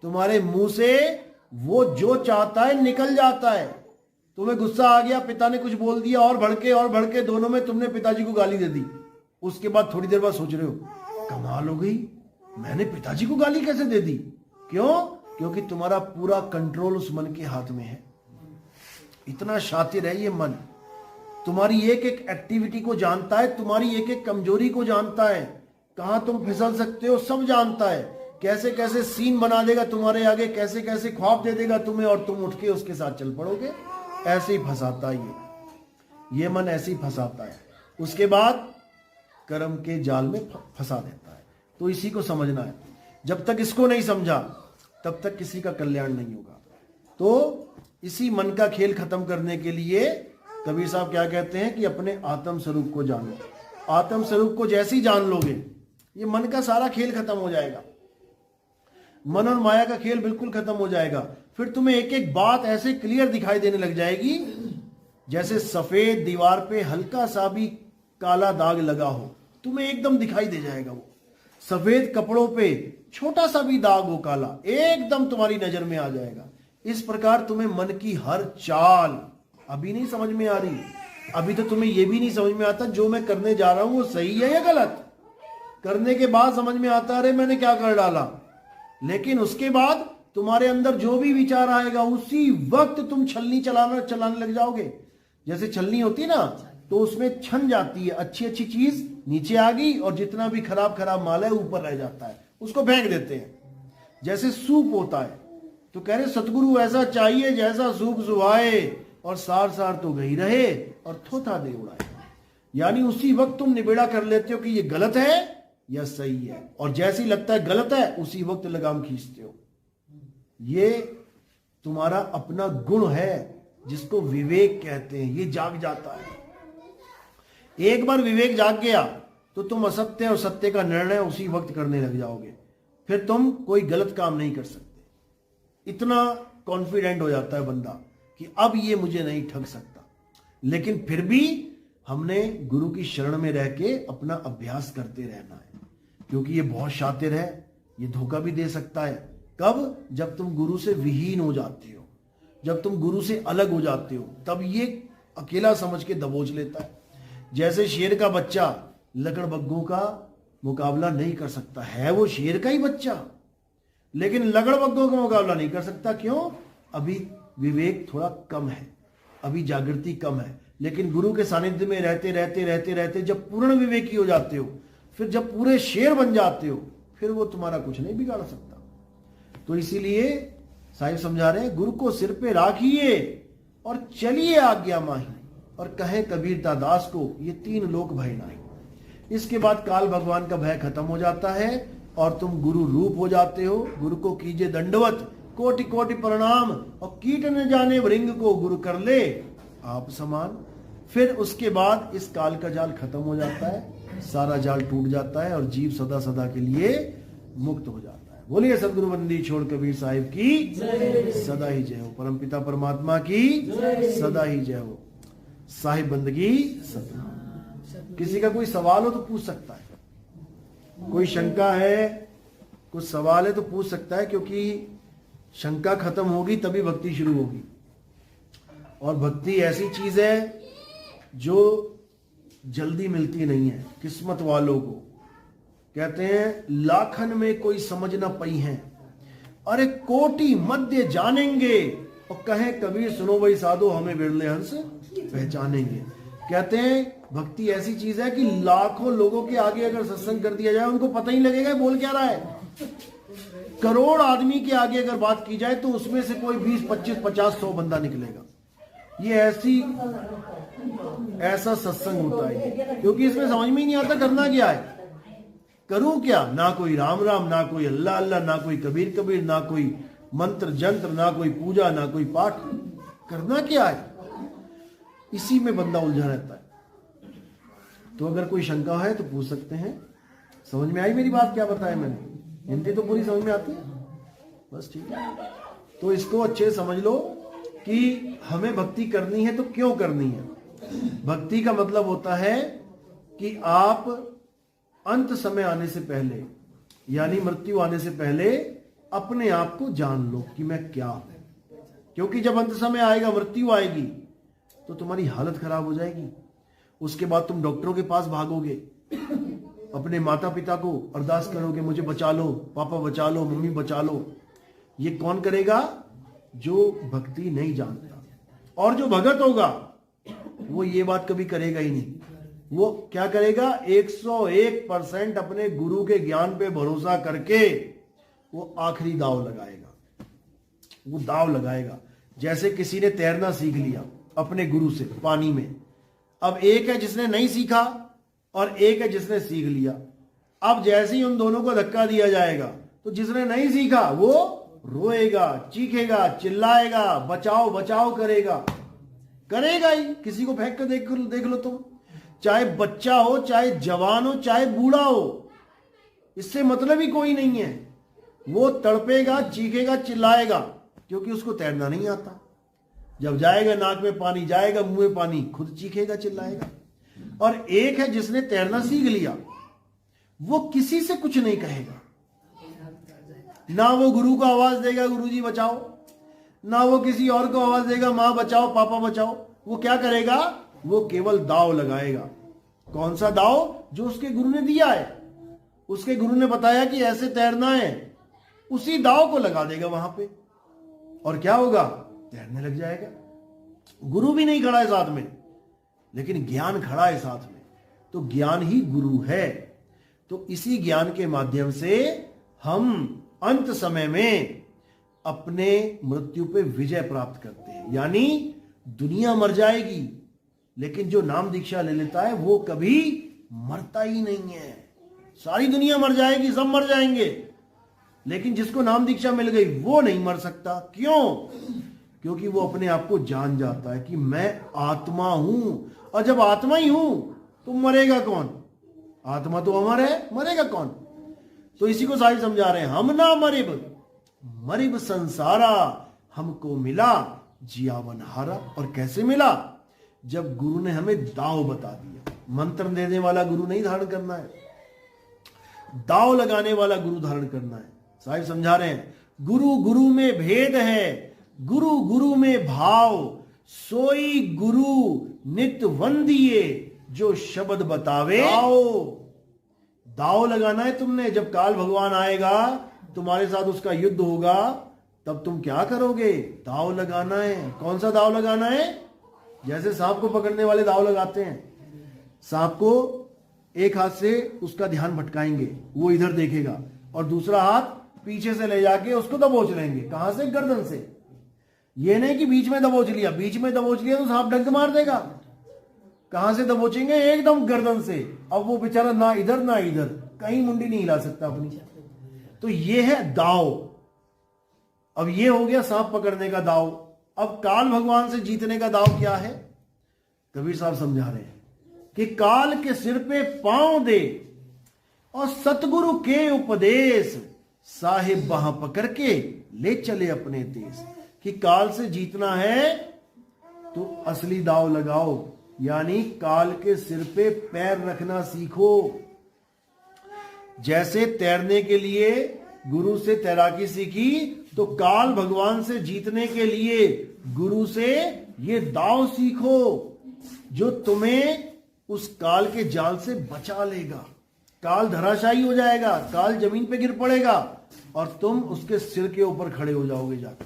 तुम्हारे मुंह से वो जो चाहता है निकल जाता है। तुम्हें गुस्सा आ गया, पिता ने कुछ बोल दिया, और भड़के दोनों में तुमने पिताजी को गाली दे दी। उसके बाद थोड़ी देर बाद सोच रहे हो कमाल हो गई, मैंने पिताजी को गाली कैसे दे दी? क्यों? क्योंकि तुम्हारा पूरा कंट्रोल उस मन के हाथ में है। इतना शातिर है ये मन, तुम्हारी एक एक एक्टिविटी को जानता है, तुम्हारी एक एक कमजोरी को जानता है, कहां तुम फिसल सकते हो सब जानता है, कैसे कैसे सीन बना देगा तुम्हारे आगे, कैसे कैसे ख्वाब दे देगा तुम्हें, और तुम उठ के उसके साथ चल पड़ोगे। ऐसे ही फंसाता है ये मन ऐसे ही फंसाता है। उसके बाद कर्म के जाल में फंसा देता है। तो इसी को समझना है, जब तक इसको नहीं समझा तब तक किसी का कल्याण नहीं होगा। तो इसी मन का खेल खत्म करने के लिए कबीर साहब क्या कहते हैं कि अपने आत्म स्वरूप को जानो। आत्म स्वरूप को जैसे ही जान लोगे, ये मन का सारा खेल खत्म हो जाएगा, मन और माया का खेल बिल्कुल खत्म हो जाएगा। फिर तुम्हें एक एक बात ऐसे क्लियर दिखाई देने लग जाएगी जैसे सफेद दीवार पे हल्का सा भी काला दाग लगा हो, तुम्हें एकदम दिखाई दे जाएगा। वो सफेद कपड़ों पे छोटा सा भी दाग हो काला, एकदम तुम्हारी नजर में आ जाएगा। इस प्रकार तुम्हें मन की हर चाल अभी नहीं समझ में आ रही। अभी तो तुम्हें यह भी नहीं समझ में आता जो मैं करने जा रहा हूं वो सही है या गलत। करने के बाद समझ में आता अरे मैंने क्या कर डाला। लेकिन उसके बाद तुम्हारे अंदर जो भी विचार आएगा उसी वक्त तुम छलनी चलाने लग जाओगे। जैसे छलनी होती है ना, तो उसमें छन जाती है, अच्छी अच्छी चीज नीचे आ गई और जितना भी खराब खराब माल है ऊपर रह जाता है, उसको फेंक देते हैं। जैसे सूप होता है, तो कह रहे सतगुरु ऐसा चाहिए जैसा सूप सुहाए, और सार सार तो गई रहे और थोथा दे उड़ाए। यानी उसी वक्त तुम निबेड़ा कर लेते हो कि ये गलत है या सही है, और जैसे ही लगता है गलत है उसी वक्त लगाम खींचते हो। ये तुम्हारा अपना गुण है जिसको विवेक कहते हैं, ये जाग जाता है। एक बार विवेक जाग गया तो तुम असत्य और सत्य का निर्णय उसी वक्त करने लग जाओगे, फिर तुम कोई गलत काम नहीं कर सकते। इतना कॉन्फिडेंट हो जाता है बंदा कि अब ये मुझे नहीं ठग सकता। लेकिन फिर भी हमने गुरु की शरण में रह के अपना अभ्यास करते रहना है, क्योंकि ये बहुत शातिर है, ये धोखा भी दे सकता है। कब? जब तुम गुरु से विहीन हो जाते हो, जब तुम गुरु से अलग हो जाते हो, तब ये अकेला समझ के दबोच लेता है। जैसे शेर का बच्चा लकड़बग्घों का मुकाबला नहीं कर सकता है, वो शेर का ही बच्चा, लेकिन लकड़बग्घों का मुकाबला नहीं कर सकता। क्यों? अभी विवेक थोड़ा कम है, अभी जागृति कम है। लेकिन गुरु के सानिध्य में रहते रहते रहते रहते जब पूर्ण विवेकी हो जाते हो, फिर जब पूरे शेर बन जाते हो, फिर वो तुम्हारा कुछ नहीं बिगाड़ सकता। तो इसीलिए साहिब समझा रहे हैं, गुरु को सिर पे राखिए और चलिए आज्ञा माही, और कहे कबीर दास को ये 3 लोक भय नाही। इसके बाद काल भगवान का भय खत्म हो जाता है और तुम गुरु रूप हो जाते हो। गुरु को कीजिए दंडवत, कोटि कोटि प्रणाम, और कीट न जाने भृंग को गुरु कर ले आप समान। फिर उसके बाद इस काल का जाल खत्म हो जाता है, सारा जाल टूट जाता है और जीव सदा सदा के लिए मुक्त हो जाता है। बोलिए सदगुरु बंदी छोड़ कबीर साहिब की सदा ही जय हो, परमपिता परमात्मा की सदा ही जय हो, साहिब बंदगी सदा। किसी का कोई सवाल हो तो पूछ सकता है, कोई शंका है, कुछ सवाल है तो पूछ सकता है, क्योंकि शंका खत्म होगी तभी भक्ति शुरू होगी। और भक्ति ऐसी चीज है जो जल्दी मिलती नहीं है किस्मत वालों को। कहते हैं लाखन में कोई समझ ना पई है, अरे कोटि मध्य जानेंगे, और कहे कबीर सुनो भाई साधो हमें बिरले हंस पहचानेंगे। कहते हैं भक्ति ऐसी चीज है कि लाखों लोगों के आगे अगर सत्संग कर दिया जाए, उनको पता ही लगेगा बोल क्या रहा है। करोड़ आदमी के आगे अगर बात की जाए तो उसमें से कोई 20, 25, 50, 100 बंदा निकलेगा। ये ऐसा सत्संग होता है, क्योंकि इसमें समझ में ही नहीं आता करना क्या है, करूं क्या। ना कोई राम राम, ना कोई अल्लाह अल्लाह, ना कोई कबीर कबीर, ना कोई मंत्र जंत्र, ना कोई पूजा, ना कोई पाठ, करना क्या है। इसी में बंदा उलझा रहता है। तो अगर कोई शंका है तो पूछ सकते हैं। समझ में आई मेरी बात? क्या बताया मैंने? हिंदी तो पूरी समझ में आती है, बस ठीक है। तो इसको अच्छे समझ लो कि हमें भक्ति करनी है तो क्यों करनी है। भक्ति का मतलब होता है कि आप अंत समय आने से पहले, यानी मृत्यु आने से पहले, अपने आप को जान लो कि मैं क्या हूं। क्योंकि जब अंत समय आएगा, मृत्यु आएगी, तो तुम्हारी हालत खराब हो जाएगी। उसके बाद तुम डॉक्टरों के पास भागोगे, अपने माता पिता को अरदास करोगे, मुझे बचा लो, पापा बचा लो, मम्मी बचा लो। ये कौन करेगा? जो भक्ति नहीं जानता। और जो भगत होगा वो ये बात कभी करेगा ही नहीं। वो क्या करेगा? 101% अपने गुरु के ज्ञान पे भरोसा करके वो आखिरी दाव लगाएगा। वो दाव लगाएगा जैसे किसी ने तैरना सीख लिया अपने गुरु से पानी में। अब एक है जिसने नहीं सीखा और एक है जिसने सीख लिया। अब जैसे ही उन दोनों को धक्का दिया जाएगा तो जिसने नहीं सीखा वो रोएगा, चीखेगा, चिल्लाएगा, बचाओ बचाओ करेगा ही। किसी को फेंक कर देख लो तुम, चाहे बच्चा हो, चाहे जवान हो, चाहे बूढ़ा हो, इससे मतलब ही कोई नहीं है। वो तड़पेगा, चीखेगा, चिल्लाएगा, क्योंकि उसको तैरना नहीं आता। जब जाएगा नाक में पानी, जाएगा मुंह में पानी, खुद चीखेगा, चिल्लाएगा। और एक है जिसने तैरना सीख लिया, वो किसी से कुछ नहीं कहेगा। ना वो गुरु को आवाज देगा गुरुजी बचाओ, ना वो किसी और को आवाज देगा मां बचाओ, पापा बचाओ। वो क्या करेगा? वो केवल दाव लगाएगा। कौन सा दाव? जो उसके गुरु ने दिया है। उसके गुरु ने बताया कि ऐसे तैरना है, उसी दाव को लगा देगा वहां पे, और क्या होगा? तैरने लग जाएगा। गुरु भी नहीं खड़ा है साथ में, लेकिन ज्ञान खड़ा है साथ में। तो ज्ञान ही गुरु है। तो इसी ज्ञान के माध्यम से हम अंत समय में अपने मृत्यु पे विजय प्राप्त करते हैं। यानी दुनिया मर जाएगी, लेकिन जो नाम दीक्षा ले लेता है वो कभी मरता ही नहीं है। सारी दुनिया मर जाएगी, सब मर जाएंगे, लेकिन जिसको नाम दीक्षा मिल गई वो नहीं मर सकता। क्यों? क्योंकि वो अपने आप को जान जाता है कि मैं आत्मा हूं, और जब आत्मा ही हूं तो मरेगा कौन? आत्मा तो अमर है, मरेगा कौन? तो इसी को साहिब समझा रहे हैं, हम ना मरिब संसारा, हमको मिला जियावन हारा। और कैसे मिला? जब गुरु ने हमें दाव बता दिया। मंत्र देने वाला गुरु नहीं धारण करना है, दाव लगाने वाला गुरु धारण करना है। साहिब समझा रहे हैं, गुरु गुरु में भेद है, गुरु गुरु में भाव, सोई गुरु नित वंदिए, जो शब्द बतावे दाव। दाव लगाना है तुमने। जब काल भगवान आएगा, तुम्हारे साथ उसका युद्ध होगा, तब तुम क्या करोगे? दाव लगाना है। कौन सा दाव लगाना है? जैसे सांप को पकड़ने वाले दाव लगाते हैं। सांप को एक हाथ से उसका ध्यान भटकाएंगे, वो इधर देखेगा, और दूसरा हाथ पीछे से ले जाके उसको दबोच लेंगे। कहां से? गर्दन से। ये नहीं कि बीच में दबोच लिया, बीच में दबोच लिया तो सांप डंक मार देगा। कहां से दबोचेंगे? एकदम गर्दन से। अब वो बेचारा ना इधर ना इधर, कहीं मुंडी नहीं हिला सकता अपनी। तो ये है दाव। अब ये हो गया सांप पकड़ने का दाव। अब काल भगवान से जीतने का दाव क्या है? कबीर साहब समझा रहे हैं कि काल के सिर पे पांव दे और सतगुरु के उपदेश, साहिब वहां पकड़ के ले चले अपने देश। कि काल से जीतना है तो असली दाव लगाओ, यानी काल के सिर पे पैर रखना सीखो। जैसे तैरने के लिए गुरु से तैराकी सीखी, तो काल भगवान से जीतने के लिए गुरु से ये दाव सीखो, जो तुम्हें उस काल के जाल से बचा लेगा। काल धराशायी हो जाएगा, काल जमीन पे गिर पड़ेगा और तुम उसके सिर के ऊपर खड़े हो जाओगे जाकर।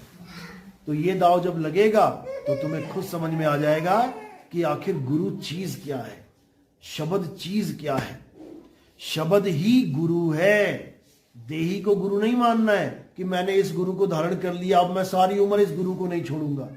तो ये दाव जब लगेगा तो तुम्हें खुद समझ में आ जाएगा कि आखिर गुरु चीज क्या है, शब्द चीज क्या है। शब्द ही गुरु है। देही को गुरु नहीं मानना है कि मैंने इस गुरु को धारण कर लिया, अब मैं सारी उम्र इस गुरु को नहीं छोड़ूंगा।